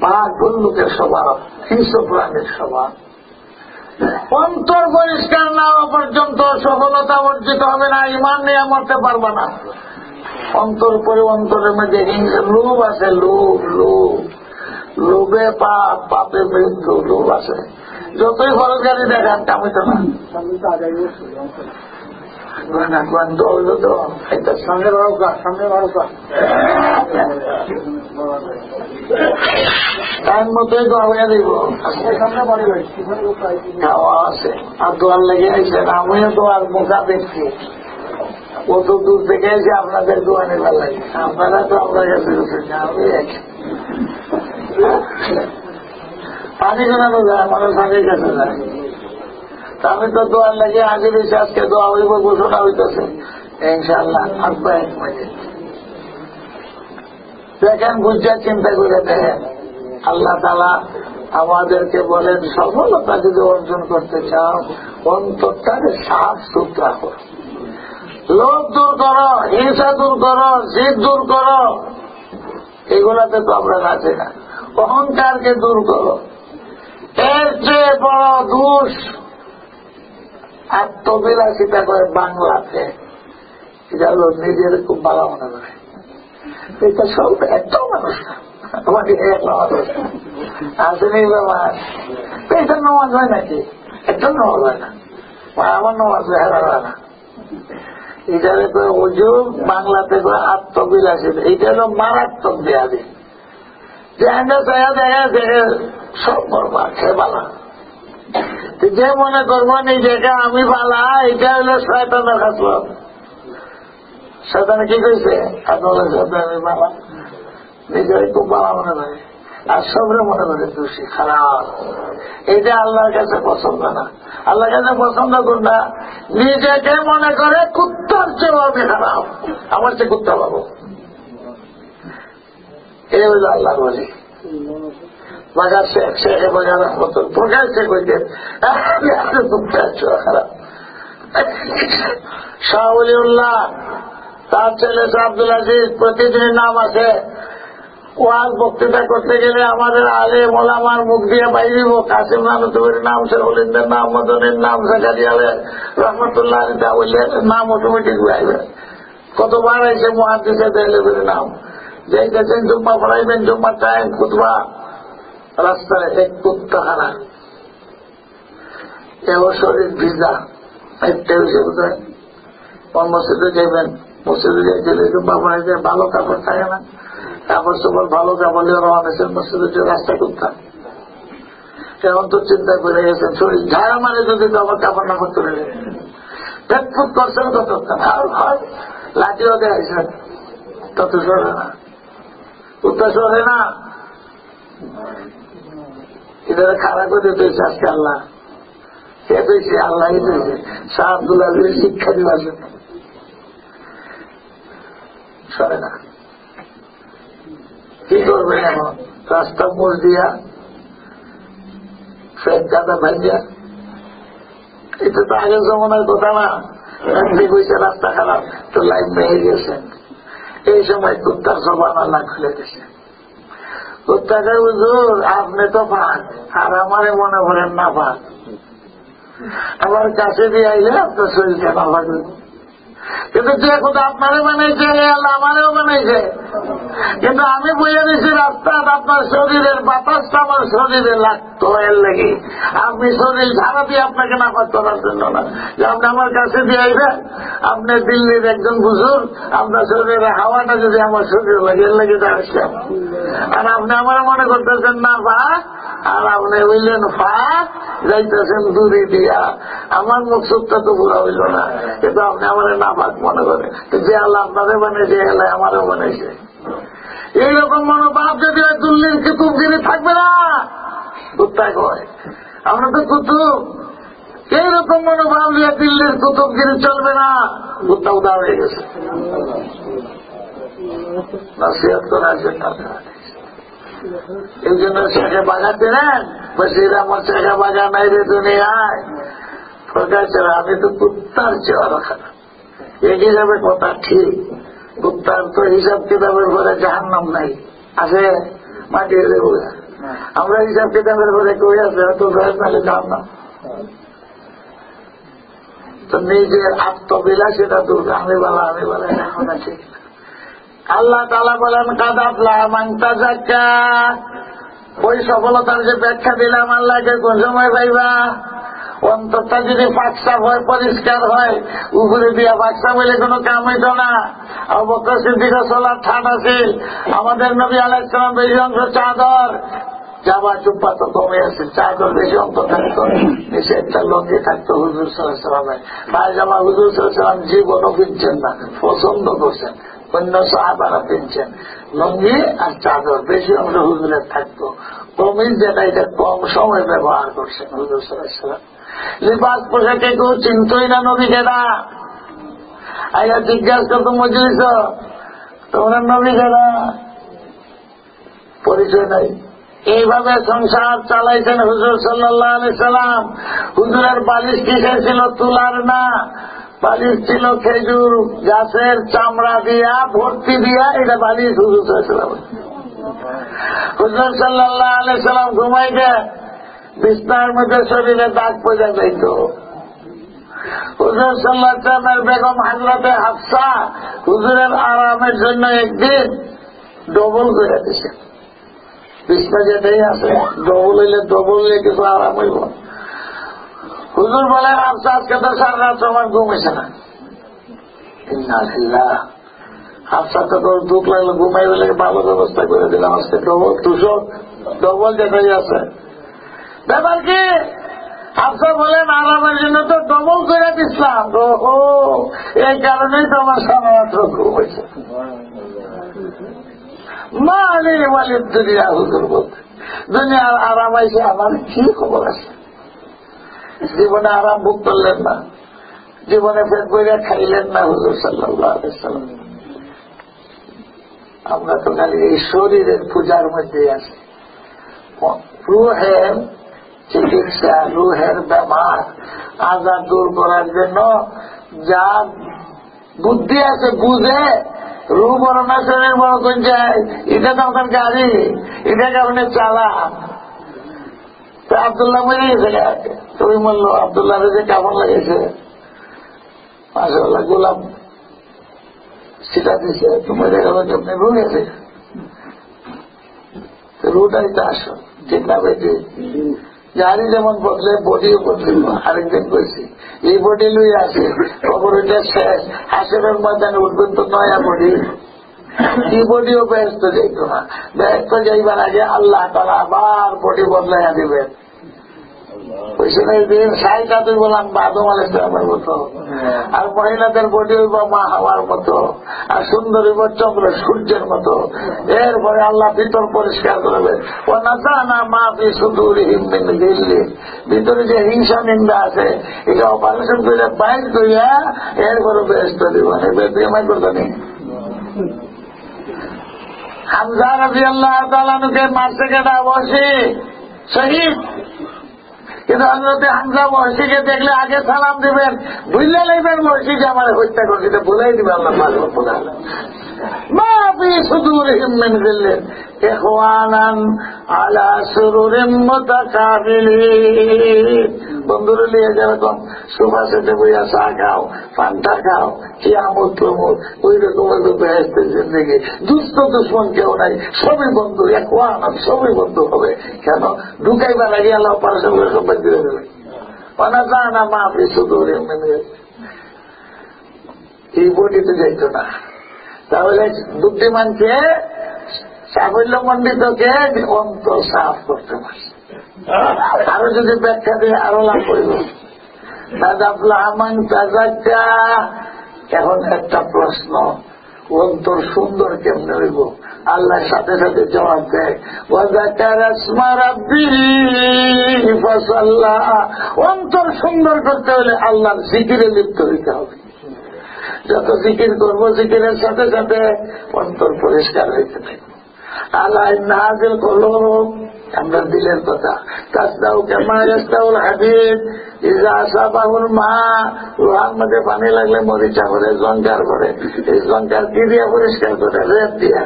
বাঘ লোকের স্বভাব, হিংস্র প্রাণীর স্বভাব। অন্তর পরিষ্কার না হওয়া পর্যন্ত সফলতা অর্জিত হবে না, ইমান নিয়ে মরতে পারবে না। অন্তর পরে অন্তরের মধ্যে হিংসা লোভ আছে, লোভ লোভ লোভে পাপ, পাপে মৃত্যু, লোভ আছে। যতই ফলকারী দেখান কামিত না সামনে বারোকা সামনে বারোকা টাইম মতোই গাওয়া দিব খাওয়া আছে আর দোয়ার লেগে আইসেন। আমিও দোয়ার মোকা দেখছি কত দূর থেকে এসে আপনাদের দোয়া নেবার লাগে। আপনারা তো আপনার কাছে আমি পানি কেনানো যায় আমাদের পানির কাছে যায়। আমি তো দোয়ার লাগে আগে বেশি আজকে দোয়া হইব ঘোষণা হইতেছে ইনশাআল্লাহ থাকবো এক মিনিট। দেখেন বুঝা চিন্তা করে দেখেন আল্লাহ তাআলা আমাদেরকে বলেন সফলতা যদি অর্জন করতে চাও অন্তরটাকে সাফ সুতরা করো, লোভ দূর করো, হিংসা দূর করো, জিদ দূর করো। এগুলাতে তো আমরা রাজি না। অহংকারকে দূর করো। এর চেয়ে বড় দোষ আত্মবিলাসিতা করে বাংলাতে এটা হল নিজের খুব ভালো মনে করে। এটা সব একটাও মানুষ না, আমাকে একটা মানুষ আসেনি ব্যাপার। এটা নামাজ হয় নাকি? একটা নামাজ হয় না, আমার নামাজ হেরা হয় না। এটারে করে অজুব বাংলাতে করে আত্মবিলাসিতা। এটা হলো মারাত্মক দেয়া দিন দেখে সব করবা সে বালা। যে মনে করবো নিজেকে আমি বালা, এটা হলো শয়তানের খাসলত। শয়তানে কি কইছে? আমি বালা, নিজের খুব বালা মনে করে আর সবরে মনে করে দোষী খারাপ। এটা আল্লাহর কাছে পছন্দ না। আল্লাহর কাছে পছন্দ কোনটা? নিজেকে মনে করে কুত্তার চেয়ে আমি খারাপ, আমার চেয়ে কুত্তা পাবো। এই হইল আল্লাহ বলি। বাজার সে বাজার মতন প্রকাশ্যে কইতে কুত্তার চেয়ে খারাপ। শাহ ওলিউল্লাহ তার ছেলে আব্দুল আজিজ প্রতিদিনের নাম আছে। ওয়াজ বক্তৃতা করতে গেলে আমাদের আলে মোলামার মুখ দিয়ে বাইরিব কাসিম নানুতুবের নাম, শেখুলিন্দের নাম, মদনের নাম, জাকারিয়া রহমতুল্লাহ নাম অটোমেটিক বাইবে। কতবার এসে মুহাদ্দিসে দেহলেবের নাম যাইতেছেন, জুম্মা পড়াইবেন, জুম্মার টাইম খুতবা, রাস্তায় এক কুত্তাখানা এও শরীর ভিজা একটা হিসেবে বোধহয়। মসজিদে যাইবেন, মসজিদে যাইতে জুম্মা পড়াইতে ভালো কাপড় থাকে না, কাপড় চোপড় ভালো কাপড় নিয়ে রওনা হয়েছেন মসজিদের রাস্তা করতাম। এখন তো চিন্তা করে গেছেন শরীর ঝাড়া মানে যদি আমার কাপড় না করতে পারে পেটফুট করছেন তত লাঠিও দেখাইছেন তত সরে না, উত্তর সরে না। এদের খারাপ করে দিয়েছে আজকে আল্লাহ। কে পেয়েছে? আল্লাহ পেয়েছে শাহ আব্দুল আজিজের শিক্ষা দেওয়ার জন্য। সরে না, কি করবেন এখন? রাস্তা মোড় দিয়া ফেক কাদা ভাইয়া, এটা তো আগের জমানার কথা না। এমনি কইছে রাস্তা খারাপ তো লাইন মেয়ে গেছেন, এই সময় কুত্তার জবান আল্লাহ খুলে দিছে। কুত্তাকে হুজুর আপনি তো পাক, আর আমারে মনে করেন না পাক। আমার কাছে দিয়ে আইলে আপনার শরীরটা না লাগবে, কিন্তু যে কথা আপনারে বানাইছে আল্লাহ আমারেও বানাইছে। কিন্তু আমি বুঝে দিচ্ছি রাস্তা আপনার শরীরের বাতাসটা আমার শরীরে লাগতো, এর লেগে আপনি শরীর ঝাড়া দিয়ে আপনাকে নাফাজ করার জন্য না, যে আপনি আমার কাছে দিয়ে আইবেন। আপনি দিল্লির একজন বুঝুন, আপনার শরীরের হাওয়াটা যদি আমার শরীরে লাগে, এর লেগে আসলাম। আর আপনি আমার মনে করতেছেন না পা, আর আপনি হইলেন ফা, যাইতেছেন দূরে দিয়া। আমার মকসুদটা তো পুরা হইল না, কিন্তু আপনি আমার নাফাক মনে করে। যে আল্লাহ আপনাদের বানিয়েছে আল্লাহ আমারও বানাইছে। এইরকম মনোভাব যদি হয় দিল্লির কুতুবগিরি থাকবে না। কুত্তায় কয় আমরা তো কুতুব, এইরকম মনোভাব নিয়ে দিল্লির কুতুবগিরি চলবে না। কুত্তা উদা হয়ে গেছে, নসিহত করার জন্য। এই জন্য শেখে বাগাতে নেন, বসির আমার শেখে বাগা নাই রে দুনিয়ায়। আমি তো কুত্তার চেয়ে আরো খারাপ। এই হিসাবে কথা ঠিক, কুত্তার তো হিসাব কিতাবের পরে জাহান্নাম নাই, আছে মাটি দেবো। আমরা হিসাব কিতাবের পরে কই আছে তো নাহলে জাহান্নাম। তো নিজের আত্মবিলাসিতা দূর, আমি বলা এখন আছে। আল্লাহ তাআলা বলেন কাদাফলা মাংতা যাক্কা, ওই সফলতার যে ব্যাখ্যা দিলাম আল্লাহকে কোন সময় পাইবা? অন্তরটা যদি পাকসাপ হয়, পরিষ্কার হয়, উপরে দিয়া পাকসাপ হইলে কোনো কাম হইত না। আবু বকর সিদ্দিক রাদিয়াল্লাহু আনহু ঠাট আছে, আমাদের নবী আলাইহিস সালাম বেশি অংশ চাদর, জামা চুপ্পা তো কমে আছে, চাদর বেশি অন্ত থাকতো, নিচে একটা লঙ্গি থাকতো হুজুর সাল্লাল্লাহু আলাইহি ওয়াসাল্লামের। পায়জামা হুজুর সাল্লাল্লাহু আলাইহি ওয়াসাল্লাম জীবনও কিনছেন না, পছন্দ করছেন, অন্য সাহাবারা কিনছেন। লঙ্গি আর চাদর বেশি অংশ হুজুরের থাকতো, কমিজ যেটা এটা কম সময় ব্যবহার করছেন হুজুর সাল্লাল্লাহু আলাইহি ওয়াসাল্লাম। লিবাস পোশাকে কেউ চিনতই না নবীকে না। আইয়া জিজ্ঞাসা করতো মজলিস তোমরা নবীকে না, পরিচয় নাই। এইভাবে সংসার চালাইছেন হুজুর সাল্লাল্লাহু আলাইহি সাল্লাম। হুজুরের বালিশ কিসের ছিল? তুলার না, বালিশ ছিল খেজুর গাছের চামড়া দিয়া ভর্তি দিয়া, এটা বালিশ হুজুর সাল্লাল্লাহু আলাইহি সাল্লাম। হুজুর সাল্লাল্লাহু আলাইহি সাল্লাম ঘুমাইতে বিছনার মধ্যে শরীরে দাগ পড়ে যাইত। হুজুর সাল্লাল্লাহু আলাইহি সাল্লামের বেগম হযরতে হাফসা হুজুরের আরামের জন্য একদিন ডবল করে দিছে। বিছনা যেটাই আছে ডবল হইলে কিছু আরাম হইব। হুজুর বলেন হাফসা আজকে তো সারা রাত আমার ঘুম হয়েছে না। ইন্নালিল্লাহ, হাফসা তো তোর দুঃখ লাগলো, ঘুমাই বলে ভালো ব্যবস্থা করে দিলাম, আজকে ডবল তুষক ডবল যেটাই আছে। ব্যাপার কি? হাফসা বলেন আরামের জন্য তো ডবল করে দিচ্ছিলাম। ও এই কারণেই তো আমার সারা রাত ঘুম হয়েছে। মানে ওয়ালিদ দুনিয়া হুজুর বলতে দুনিয়ার আরাম আইসে আমার কি খবর আছে? জীবনে আরাম ভোগ করলেন না, জীবনে পেট বইরা খাইলেন না হুজুর সাল্লাল্লাহু আলাইহি ওয়াসাল্লাম। আমরা তো খালি এই শরীরের পূজার মধ্যে আছি। রুহের চিকিৎসা, রুহের বেমার আজাদ দূর করার জন্য যা বুদ্ধি আছে বুঝে, রু বড় না শরীর বড় কোন যায়, এটা তো আপনার গাড়ি, এটা কারণে চালা। আব্দুল্লাহ মরে গেছে, তুমি বললো আব্দুল্লাহ যে কেমন লাগেছে, মাশাআল্লাহ গোলাম সেটা দিছে, তুমি দেখা কেমনি রু গেছে। রুটাই তো আসো, ঠিক না বেটি? গাড়ি যেমন বদলে বডিও বদলিল। আরেকদিন বলছি এই বডি লুই আছে, খবর ওইটা শেষ, হাসিরের ময়দানে উঠবেন তো নয়া বডি। এই বডিও ব্যস্ত যাইত না, ব্যস্ত যাইবার আগে আল্লাহ তাআলা আবার বডি বদলাইয়া দিবেন। ওইখানে দিন সাইটা তুই বললাম আদম আলাইহিসসালামের মতো, আর মহিলাদের বডি হইব মা হাওয়ার মতো, আর সুন্দর হইব চন্দ্র সূর্যের মতো। এরপরে আল্লাহ ভিতর পরিষ্কার করবে, ও না জানা মা ফি সুদুরিহিম মিন গিল্লি, ভিতরে যে হিংসা নিন্দা আছে এটা অপারেশন করে বাইর করিয়া এরপরে বেহেশত দিব। বেমাই করতে নেই। হামজা রাদিয়াল্লাহু তাআলা কে মারছে কেটা? বসি শহীদ। কিন্তু হযরত হামজা বহশিকে দেখলে আগে সালাম দিবেন, ভুলে নেবেন বহশিকে আমার হত্যা করছে, ভুলাই দিবে আল্লাহ মা ফি সুদুরিহিম মিন গিল্লিন ইখওয়ানান আলা সুরুরিন মুতাকাবিলিন। বন্ধুরা নিয়ে যেরকম সুফা সেটে বইয়া চা খাও, পান্তা খাও, কিয়ামত প্রমোদ, ওই রকম বেহেশতের জিন্দেগি। দুস্থ দুশ্মন কেউ নাই, সবই বন্ধু, ইখওয়ানান, সবই বন্ধু হবে। কেন? ঢুকাইবা লাগে আল্লাহ অপারেশন করে সব দিয়ে দেবে। ওয়ানাযানা মা ফি সুদুরিহিম মিন গিল্লিন। এই বডিতে যাইত না। তাহলে বুদ্ধিমানকে, সাফল্যমণ্ডিতকে অন্তর সাফ করতে পারে। আরো যদি ব্যাখ্যা দিয়ে আরো লাভ করব। এখন একটা প্রশ্ন, অন্তর সুন্দর কেমনে হইব? আল্লাহর সাথে সাথে জবাব দেয়, অন্তর সুন্দর করতে হলে আল্লাহর জিকিরে লিপ্ত হইতে হবে। যত জিকির করবো জিকিরের সাথে সাথে অন্তর পরিষ্কার হইতে থাকবে। আল্লাহ নাযিল করলো আমরা দিলের কথা, কাসদাউ কামা ইয়াসদাউল হাদিদ ইযা আসাবাহুল মা, লোহার মধ্যে পানি লাগলে মরিচা করে, জঙ্কার করে। এই জঙ্কার কি দিয়া পরিষ্কার করে? রেত দিয়া।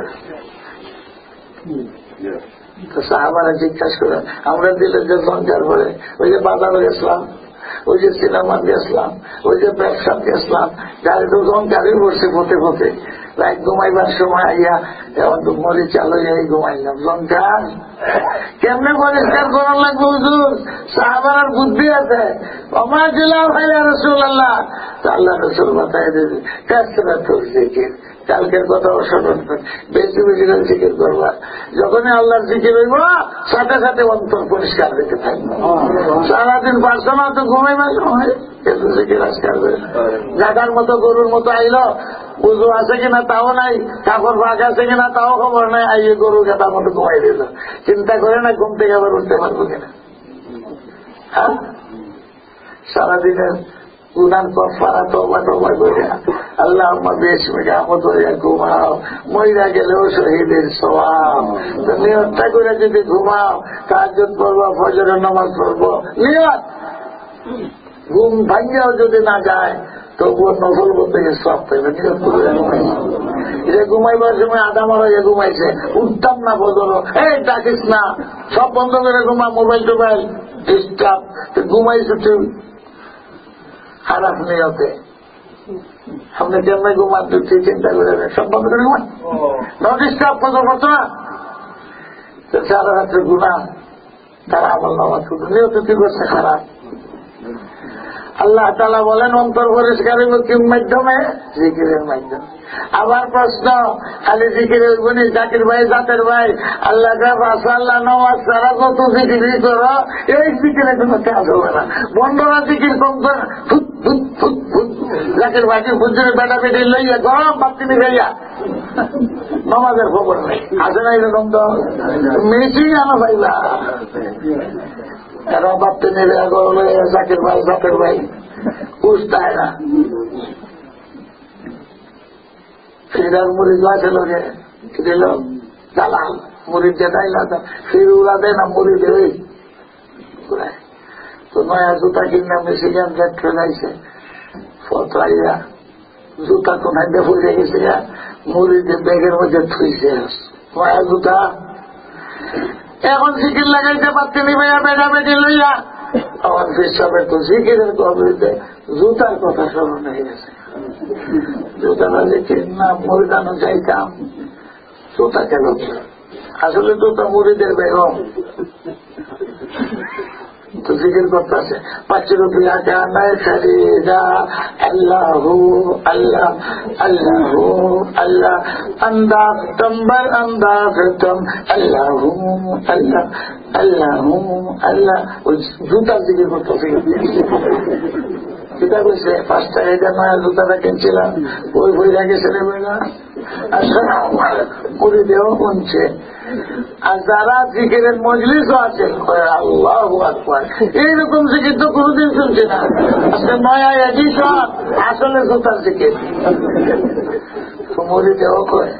তো সাহাবারা জিজ্ঞাসা করে, আমরা দিলে যে জঙ্কার করে, ওই যে বাজারে গেছিলাম, ওই যে সিনেমা গেছিলাম, ওই যে ব্যবসা গেছিলাম, গাড়ি তো জঙ্কারই বসে পথে পথে, রাত ঘুমাইবার সময় আইয়া এখন তো মরি চালো এই ঘুমাইলাম। জঙ্কার কেমনে পরিষ্কার করার লাগবে হুজুর? সাহাবার বুদ্ধি আছে। আমার জেলাও ভাইয়া রাসূলুল্লাহ, আল্লাহ রাসূল বাতায় দিবে কাসরাতুল জিকির। কালকের কথা স্মরণ করে বেশি বেশি করে জিকির করবা। যখনই আল্লাহর জিকির হইব সাথে সাথে অন্তর পরিষ্কার হইতে থাকবে। সারাদিন পারছো না তো ঘুমাইবার সময় কিন্তু জিকির আজকাল জাগার মতো গরুর মতো আইলো, উজু আছে কিনা তাও নাই, কাপড় ভাগ আছে কিনা তাও খবর নাই, আইয়ে গরু গেটার মতো ঘুমাই দিল। চিন্তা করে না ঘুম থেকে আবার উঠতে পারবো কিনা? হ্যাঁ, সারাদিনের গুনার কফারা তওবা তওবা করে আল্লাহ বেশ মেঘামত হইয়া ঘুমাও, মইরা গেলেও শহীদের সওয়াব। তো নিয়তটা করে যদি ঘুমাও, তাহাজ্জুদ পড়বো, ফজরের নামাজ পড়বো, নিয়ত। ঘুম ভাঙ্গিয়াও যদি না যায় তবুও নফল বলতে গিয়ে সব পেবে। নিয়ত করে ঘুমাইছে, ঘুমাইবার সময় আধা মারা গিয়ে ঘুমাইছে, উঠতাম না ফজরও, এই ডাকিস না, সব বন্ধ করে ঘুমা, মোবাইল টোবাইল ডিস্টার্ব, ঘুমাইছে তুই খারাপ নিয়তে। আপনি কেমন ঘুমান তুই চিন্তা করে সব বন্ধ করে ঘুমান, ডিস্টার্ব ফজর করতো না, সারা রাত্রে গুণা, তারা আমল নামাজ করতো, নিয়ত কি করছে খারাপ। আল্লাহ তাআলা বলেন অন্তর পরিষ্কার হইব কি মাধ্যমে? জিকিরের মাধ্যমে। আবার প্রশ্ন, খালি জিকিরের গুণী জাকির ভাই, জাতের ভাই, আল্লাহ আল্লাহ নামাজ ছাড়া কত জিকিরই করো, এই জিকিরে কোনো কাজ হবে না। বন্ধরা জিকির কম করে foot foot foot foot, Zakir ভাইকে ফুটে বেটা বেটি লইয়া গরম বাতি নিভাইয়া নামাজের খবর নেই। আছে না এরকম? তো মেশিন আনো ভাইলা, এরা বাপতে নেবে জাকির ভাই, জাকির ভাই বুঝতায় না। ফিরার মুড়ি আছে লোকে দিল দালাল, মুড়ি যেটাই না ফির উড়া দেয় না, মুড়ি দেবে। তো নয়া জুতা কিনা মিশিগান গেট ফেলাইছে, ফতরাইয়া জুতা কোনায় ফুলে গেছে, মুড়ি দিয়ে ব্যাগের মধ্যে থুইছে নয়া জুতা। এখন জিকির লাগাইতে পারতে নিবে বেড়া বেড়ি লইয়া। আমার বিশ্বাসের তো জিকিরের কবরিতে জুতার কথা স্মরণ হয়ে গেছে। জুতাটা জিকির না, মরিদানো চাইতাম, জুতা কেন? আসলে জুতা মুড়িদের বেগম, তো জিকির করতেছে 5 রুপিয়া কানায় খরিদা আল্লাহু আল্লাহ আল্লাহু আল্লাহ আন্দাজ তম্বর আন্দাজ তম আল্লাহু আল্লাহ আল্লাহু আল্লাহ। ওই জুতার জিকির করতেছে। জুতা বলছে 5 টাকা এটা নয়া জুতাটা কিনছিলাম, ওই বই রাখে ছেলেমেয়েরা করে দেওয়া শুনছে। আর যারা জিকিরের মজলিসও আছে আল্লাহু আকবার, এইরকম জিকির তো কোনোদিন শুনছে না। আজকে নয়া এডিশন আসলে জুতার জিকির মরি দেওয়া করে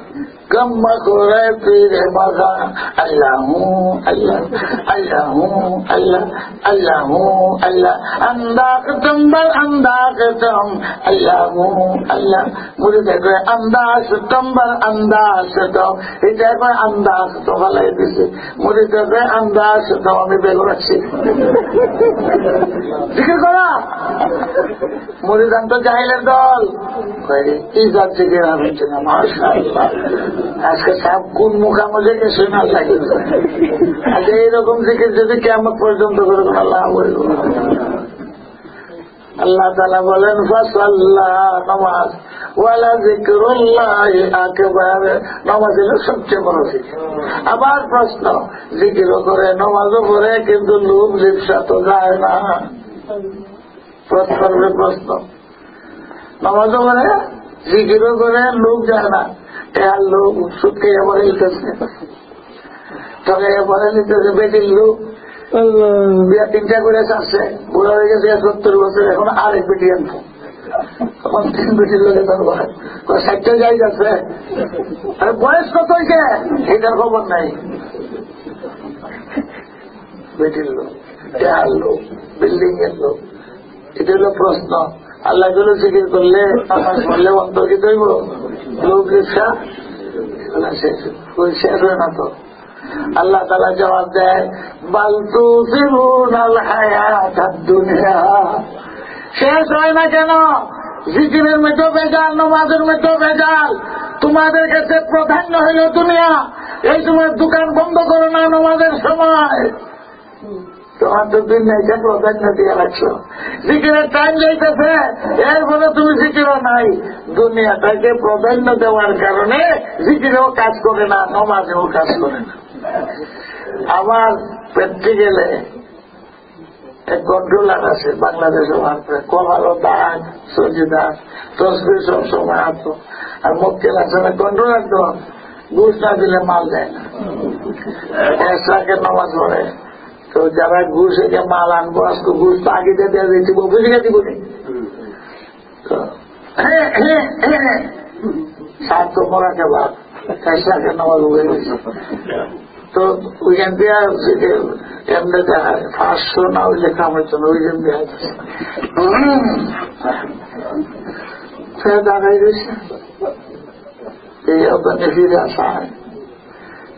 গম্মা করে পীরে মাগা আল্লাহু আল্লাহ আল্লাহু আল্লাহ আল্লাহু আল্লাহ আন্দাকতম বল আন্দাকতম আল্লাহু আল্লাহ। মুড়ি দেখে আন্দাকতম বল আন্দাকতম, এটা এখন আন্দাকতম বলাই দিছে। মুড়ি দেখে আন্দাকতম আমি বের রাখছি জিকির করা। মুড়ি দান তো জাহিলের দল কি যার জিকির হচ্ছে না। মাশাআল্লাহ, আজকে সব কোন মুখামুখি গেছে না লাগে। আজ এইরকম জিকির যদি কিয়ামত পর্যন্ত করে আল্লাহ বলব। আল্লাহ তাআলা বলেন ফাসাল্লাহ, নামাজ ওয়ালা যিকরুল্লাহি আকবার, নামাজ হলো সবচেয়ে বড় জিকির। আবার প্রশ্ন, জিকিরও করে নামাজও পড়ে কিন্তু লোভ লিপ্সা তো যায় না। প্রশ্ন, নামাজও করে জিকিরও করে লোভ যায় না। এর লোক সুদকে এবারে নিতেছে, তবে এবারে নিতেছে বেটির লোক বিয়া 3টা করে চাচ্ছে, বুড়া হয়ে গেছে 70 বছর, এখন আরেক বেটি আনতো। তখন 3 বেটির লোকে তার 60টা যাই যাচ্ছে। আর বয়স কত হয়েছে এটার খবর নাই। বেটির লোক, টেহার লোক, বিল্ডিং এর লোক। এটা হলো প্রশ্ন। আল্লাহ গুলো জিকির করলে নামাজ পড়লে অন্তর্কিত হইব লোক রিক্সা শেষ হয় না তো। আল্লাহ তাআলা জবাব দেয় বালতু ফিরুনাল হায়াতাদ দুনিয়া, শেষ হয় না কেন? জিকিরের মধ্যে ভেজাল, নামাজের মধ্যে ভেজাল। তোমাদের কাছে প্রাধান্য হইল দুনিয়া। এই সময় দোকান বন্ধ করো না নামাজের সময়। তোমার তো দুনিয়াকে প্রাধান্য দিয়ে রাখছো, জিকিরের টাইম যাইতেছে, এরপরে তুমি জিকিরও নাই। দুনিয়াটাকে প্রাধান্য দেওয়ার কারণে জিকিরেও কাজ করে না, নামাজেও কাজ করে না। আবার প্র্যাকটিক্যালে এক কন্ট্রোলার আছে বাংলাদেশে, কলারও দাগ সজিদা তসবির সব সময় আসতো। আর মক্কেল আছে না কন্ট্রোলার, তো ঘুষ না দিলে মাল দেয় না, এসরাকে নামাজ পড়ে। তো যারা ঘুষ একে মাল আনবো, আজকে ঘুষ তো আগে দেওয়া দিয়েছি, বুঝে দিব নি সাত তো মরাকে বাদ এসরাকে নামাজ উঠে গেছে। তো ওইখান দিয়ে এমনি দেখায় 500 না হইলে কামের জন্য ওইখান দিয়ে দেখাই দিয়েছে। এই ওখানে ফিরে আসা হয়,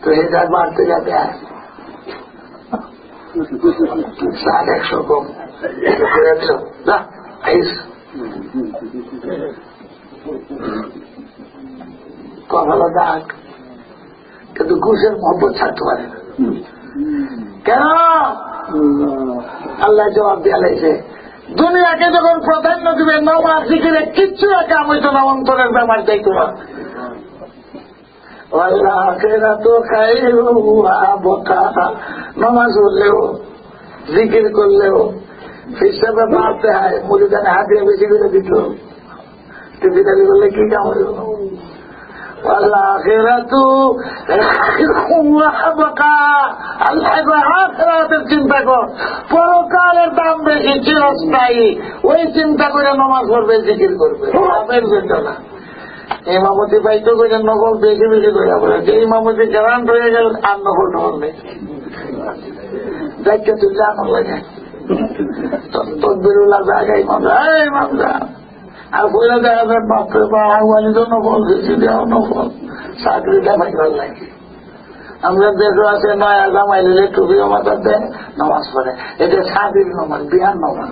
তো এটা বাড়তে যাতে হয় 100 কম কখনো দাগ, কিন্তু ঘুষের মহব্বত ছাড়তে পারে না। কেন? আল্লাহ জবাব দিয়ে লাগছে, দুনিয়াকে যখন প্রাধান্য দিবে নামাজ জিকিরে কিচ্ছু কাম হইতো না, অন্তরের ব্যাপার দেখতো না। নামাজ পড়লেও জিকির করলেও হিসাবে মারতে হয়, মুড়িদানে হাত দিয়ে বেশি করে দিত, টিভিটালি করলে কি কাম হইল? আখিরাতের চিন্তা কর, পরকালের দাম বেশি, চিরস্থায়ী। ওই চিন্তা করে নামাজ পড়বে, জিকির করবে, লাভের জন্য না। ইমামতি পাইতো করে নকল বেশি বেশি করে বলে, যে ইমামতি গ্যারান্ট হয়ে গেল আর নকল টকল নেই, দেখতে তুললে আমার লাগে তকবিরুল্লাহ জায়গায় ইমাম যা আর বলে দেখা যায় বাপরে বাড়ি তো নকল বেশি দেওয়া নকল চাকরি দেখাই ভালো লাগে। আমরা দেশও আছে নয়া জামাই নিলে টুপিও মাথার দেয়, নামাজ পড়ে। এটা শাদির নামাজ, বিহার নামাজ।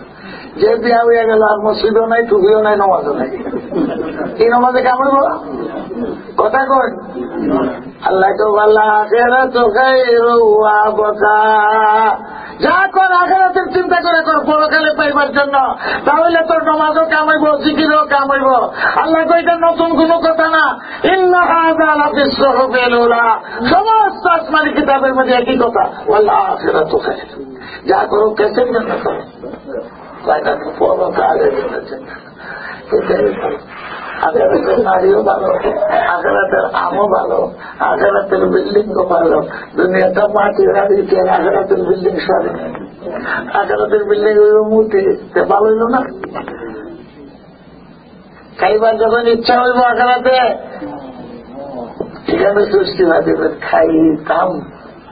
যে বিয়া হয়ে গেল আর মসজিদও নাই, টুপিও নাই, নামাজও নাই, এই নামাজে কেমন কথা কই? আল্লাহ তো বলা তো যা কর আখিরাতের চিন্তা করে কর, পরকালে পাইবার জন্য। তাহলে তোর নামাজও কামাইব, জিকিরও কামাইব। আল্লাহ কইটা নতুন কোন কথা না। ইন্না হাযা লাফিস সুহুফিল উলা, সমস্ত আসমানি কিতাবের মধ্যে একই কথা, ওয়াল আখিরাতু খায়র। যা করো কেসের জন্য করো, পরকালের জন্য। আখেরাতের নারীও ভালো, আখেরাতের আমও ভালো, আখেরাতের বিল্ডিংও ভালো। দুনিয়াটা মাটির হাড়িতে, আখেরাতের বিল্ডিং সরে। আখেরাতের বিল্ডিং হইল মূর্তি, ভালো হইল না? খাইবার যখন ইচ্ছা হইব আখেরাতে, এখানে সৃষ্টিবা দেবেন, খাইতাম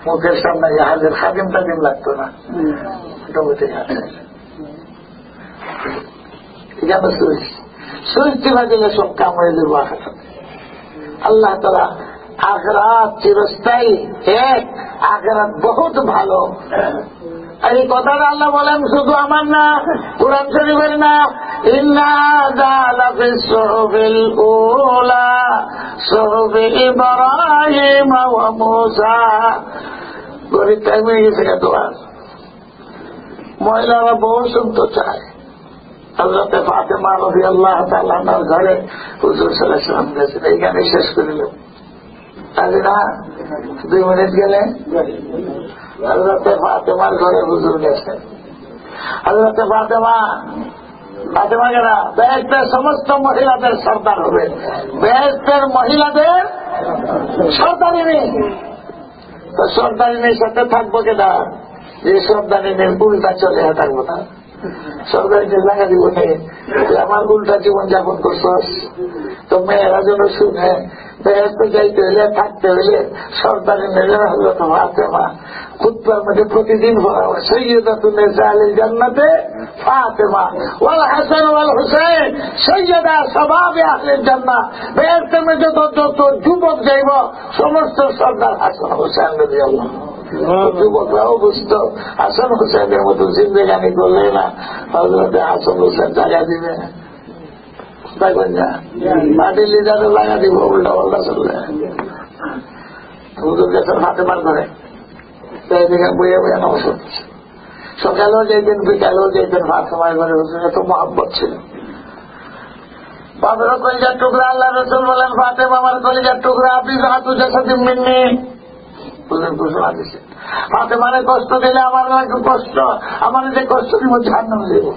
মুখের সামনে হাজির, খাদিম টাদিম লাগতো না। এখানে সৃষ্টিবা দিলে সব কাম হয়ে দেবো আখেরাতে। আল্লাহ তাআলা আখেরাত চিরস্থায়ী, এক আখেরাত বহুত ভালো। এই কথাটা আল্লাহ বলেন শুধু আমার না, কুরআন শরীফের না। ইন্না হাযা লাফিস সুহুফিল উলা সুহুফি ইব্রাহিম ওয়া মূসা। গরিব টাইম হয়ে গেছে তোমার, মহিলারা বহু শুনতে চায়। হযরত ফাতেমা রাদিয়াল্লাহু তাআলা আনহার ঘরে হুজুর সাল্লাল্লাহু আলাইহি ওয়াসাল্লাম গেছেন, এইখানে শেষ করিল। তাহলে না 2 মিনিট গেলে হযরত ফাতেমার ঘরে হুজুর গেছেন। হযরত ফাতেমা কেনা বেহেশতের সমস্ত মহিলাদের সর্দার হবে, বেহেশতের মহিলাদের সর্দারিনী। তো সর্দারিনীর সাথে থাকবো কেনা, যে সর্দারিনীর উল্টা চলে থাকবো না। সরকারিকে লাগা দিব নেই, আমার উল্টা জীবন যাপন করছস। তো মেয়েরা যেন শুনে বেহেশতে যাইতে হইলে, থাকতে হইলে সর্দারি মেয়েরা হযরত ফাতেমা খুতবার মধ্যে প্রতিদিন পড়া হয়, সাইয়্যিদাতুন নিসাইল জান্নাতে ফাতেমা ওয়াল হাসান ওয়াল হুসাইন সাইয়্যিদা শাবাব আহলিল জান্নাহ। বেহেশতের মধ্যে যত যুবক যাইব সমস্ত সর্দার হাসান হুসাইন রাদিয়াল্লাহু আনহু। যুবকরাও বুঝতো হাসান হুসাইনের মতো জিন্দেগানি করলে না হযরত হাসান হুসাইন জায়গা দিবে, পার্টির লিডারে লাগা দিব, উল্টা পাল্টা চললে। হুজুর গেছেন ফাতেমার ঘরে, এইদিকে বইয়ে বইয়ে নমস্কার। সকালেও যেতেন, বিকালেও যেতেন ফাতেমার ঘরে। হুজুর এত মহব্বত ছিল। বাপেরও কলিজার টুকরা। আল্লাহ রাসূল বলেন, ফাতেমা আমার কলিজার টুকরা, আপনি হাতু জাসাদিন মিন্নি। হুজুর ঘোষণা দিচ্ছে, ফাতেমারে কষ্ট দিলে আমার একটু কষ্ট, আমার যে কষ্ট দিব জাহান্নামে দেব।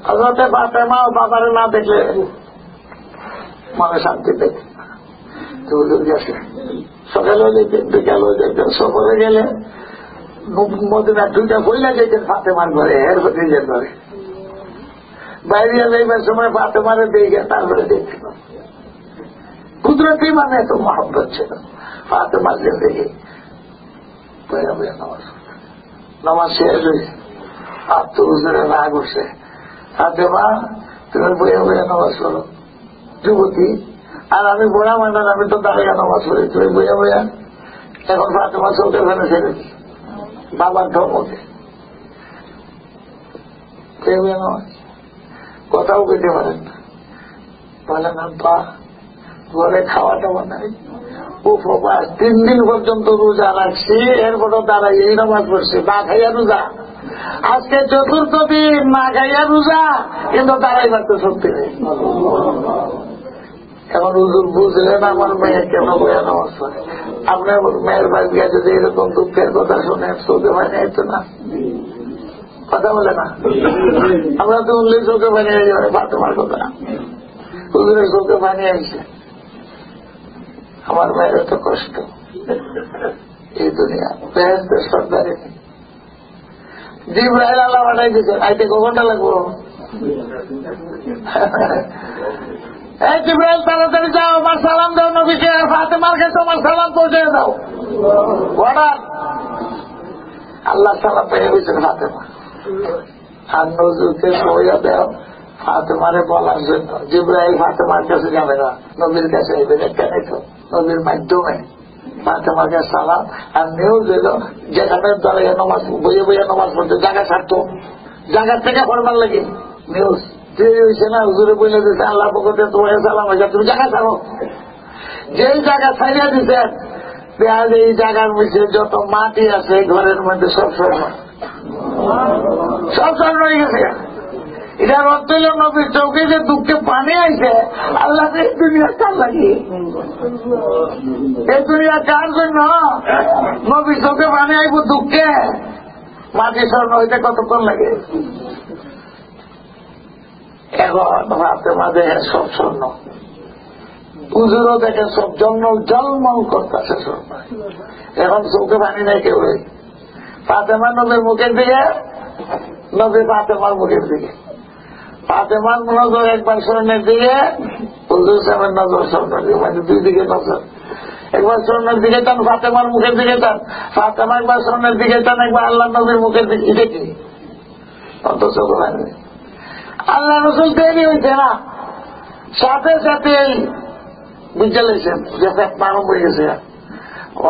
হযরত ফাতেমা ও বাবারে না দেখলে মনে শান্তি পেতে। হুজুর গেছে, সকালেও যেতেন, বিকালেও যেতেন। সফরে গেলে মদিনার 2টা বইলা যেতেন ফাতেমার ঘরে, এর নিজের ঘরে। বাইরে যাইবার সময় ফাতেমারে দেখে তারপরে দেখছিল। কুদরতি মানে এত মহব্বত ছিল ফাতেমার জিন্দেগি। নামাজ শেষ হয়েছে, আর তো হুজুরের রাগ উঠছে, ফাতেমা তুমি বইয়া বইয়া নামাজ পড়ো। যুবতী আর আমি বুড়া মানুষ, আমি তো দাঁড়িয়ে নামাজ পড়ি, তুমি বইয়া বইয়া। এখন ফাতেমা চোখে ফেলে ছেড়েছি বাবার ধর্মকে, নামাজ কথাও পেতে পারেন না। বলে না বা ঘরে খাওয়া টাওয়া নাই, উপবাস 3 দিন পর্যন্ত রোজা রাখছি, এরপরও দাঁড়াই এই নামাজ পড়ছি, না খাইয়া রোজা। আজকে 4র্থ দিন না খাইয়া রোজা, কিন্তু দাঁড়াইবার তো শক্তি নেই। এখন হুজুর বুঝলেন আমার মেয়ে কেন বইয়া নামাজ পড়ে। আপনার মেয়ের বাড়ি গিয়ে যদি এরকম দুঃখের কথা শুনে চোখে পানি আইতো না, কথা বলে না। আমরা তো উল্লে চোখে পানি আই যাবে ফাতেমার কথা, হুজুরের চোখে পানি আইছে। আমার মেয়ের এত কষ্ট, এই দুনিয়া বেহেশতের সর্দারে। জিবরাইল আল্লাহ পাঠাই দিচ্ছেন, আইতে কখনটা লাগবো। এই জিবরাইল তাড়াতাড়ি যাও, আমার সালাম দাও নবীকে, ফাতেমার কাছে আমার সালাম পৌঁছে দাও। অর্ডার। আল্লাহ সালাম পেয়ে গেছেন ফাতেমা। আর নজরুলকে সইয়া দেও ফাতেমারে বলার জন্য। জিবরাইল ফাতেমার কাছে যাবে না, নবীর কাছে এবে। কেন তো নবীর মাধ্যমে ফাতেমার কাছে সালাম। আর নিউজ এলো, যেখানে দাঁড়িয়ে নামাজ বইয়ে বইয়ে নামাজ পড়তে জায়গা ছাড়তো, জায়গার থেকে পড়বার লাগে নিউজ হয়েছে না। হুজুরে বলে দিচ্ছে আল্লাহ পক্ষে তোমাকে সালাম হয়েছে, তুমি জায়গা ছাড়ো। যেই জায়গা ছাড়িয়ে দিচ্ছেন দেখা যায় এই জায়গার মধ্যে যত মাটি আছে ঘরের মধ্যে সব স্বর্ণ, সব স্বর্ণ হয়ে গেছে। এটার অর্থ হল নবীর চৌকে যে দুঃখে পানি আইছে, আল্লাহ এই দুনিয়া কার লাগে, এই দুনিয়া কার জন্য? নবীর চৌকে পানি আইব দুঃখে, মাটি স্বর্ণ হইতে কতক্ষণ লাগে? এখন হাতে মাঝে সব স্বর্ণ, পুজোরও দেখে সব জলমল করতেছে স্বর্ণ। এখন চৌকে পানি নাই কেউ। ফাতেমা নবীর মুখের দিকে, নবী ফাতেমার মুখের দিকে, ফাতেমার নজর একবার স্বর্ণের দিকে, হুজুর সাহেবের নজর স্বর্ণের দিকে, মানে দুই দিকে নজর। একবার স্বর্ণের দিকে টান, ফাতেমার মুখের দিকে টান, ফাতেমা একবার স্বর্ণের দিকে টান, একবার আল্লাহ নবীর মুখের দিকে। এটা কি অত চোখ লাগে? আল্লাহ রসুল দেরি হয়েছে না, সাথে সাথে বুঝতে লেগেছেন যে আরম্ভ হয়ে গেছে।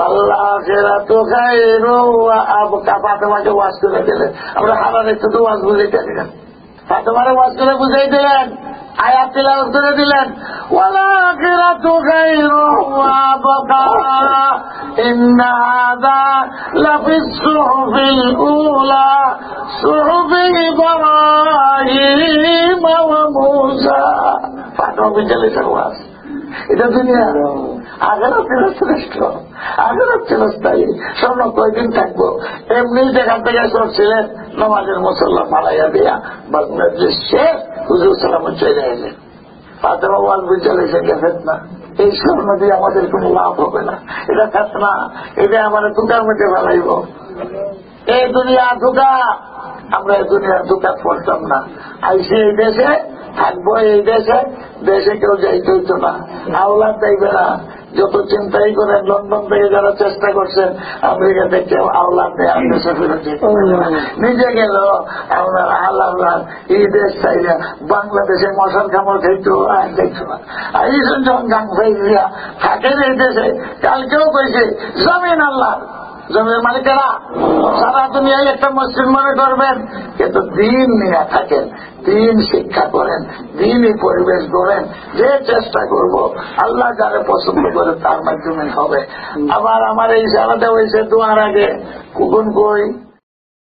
আল্লাহ ফেরা তো খাই ফাতেমাকে ওয়াজ করে দিলেন। আমরা হারার একটু তো ওয়াজ বুঝাইতে দিলেন, ফাতেমারে ওয়াজ করে বুঝাই দিলেন, আয়াত তিলাওয়াত করে দিলেন। ওয়ালা আখিরাতু খায়রুন ওয়া আবকা ইন্না হাযা লাফিস সুহুফিল উলা সুহুফি ইব্রাহিম ওয়া মূসা। ফাতেমা বিজলিসের ওয়াজ। এটা দুনিয়া, আখেরাত ছিল শ্রেষ্ঠ, আখেরাত ছিল স্থায়ী। স্বর্ণ কয়দিন থাকবো? এমনি যেখান থেকে সরছিলেন নামাজের মুসল্লা পালাইয়া দিয়া মজলিস শেষ, হুজুর সালামে চলে এলেন। ফাতেমা ওয়াজ বুঝে লেগেছে গেছেন না, এই স্বর্ণ দিয়ে আমাদের কোন লাভ হবে না, এটা খাত না, এটা আমার দুকার মধ্যে ফেলাইব। এই দুনিয়া ধোকা, আমরা এই দুনিয়ার ধোকা পড়তাম না। আইসি এই দেশে থাকবো, এই দেশে, দেশে কেউ যাইতে হইতো না, আওলাদ যাইবে না। যত চিন্তাই করেন, লন্ডন থেকে যারা চেষ্টা করছেন, আমেরিকা থেকে আওলাদ নেই, আর দেশে ফেরত নিজে গেল আমরা আল্লাহ এই দেশ চাইলে বাংলাদেশে মশার কামড় খাইতো, আর দেখতো না। আর এই যখন গান ফাইয়া থাকেন এই দেশে, কালকেও কইছে জমিন আল্লাহ, জমির মালিকেরা সারা দুনিয়ায় একটা মসজিদ মনে করবেন, কিন্তু দিন নিয়ে থাকেন, দিন শিক্ষা করেন, দিনই পরিবেশ করেন। যে চেষ্টা করব আল্লাহ যারা পছন্দ করে তার মাধ্যমে হবে। আবার আমার এই সারাটা হয়েছে দোয়ার আগে কুকুন কই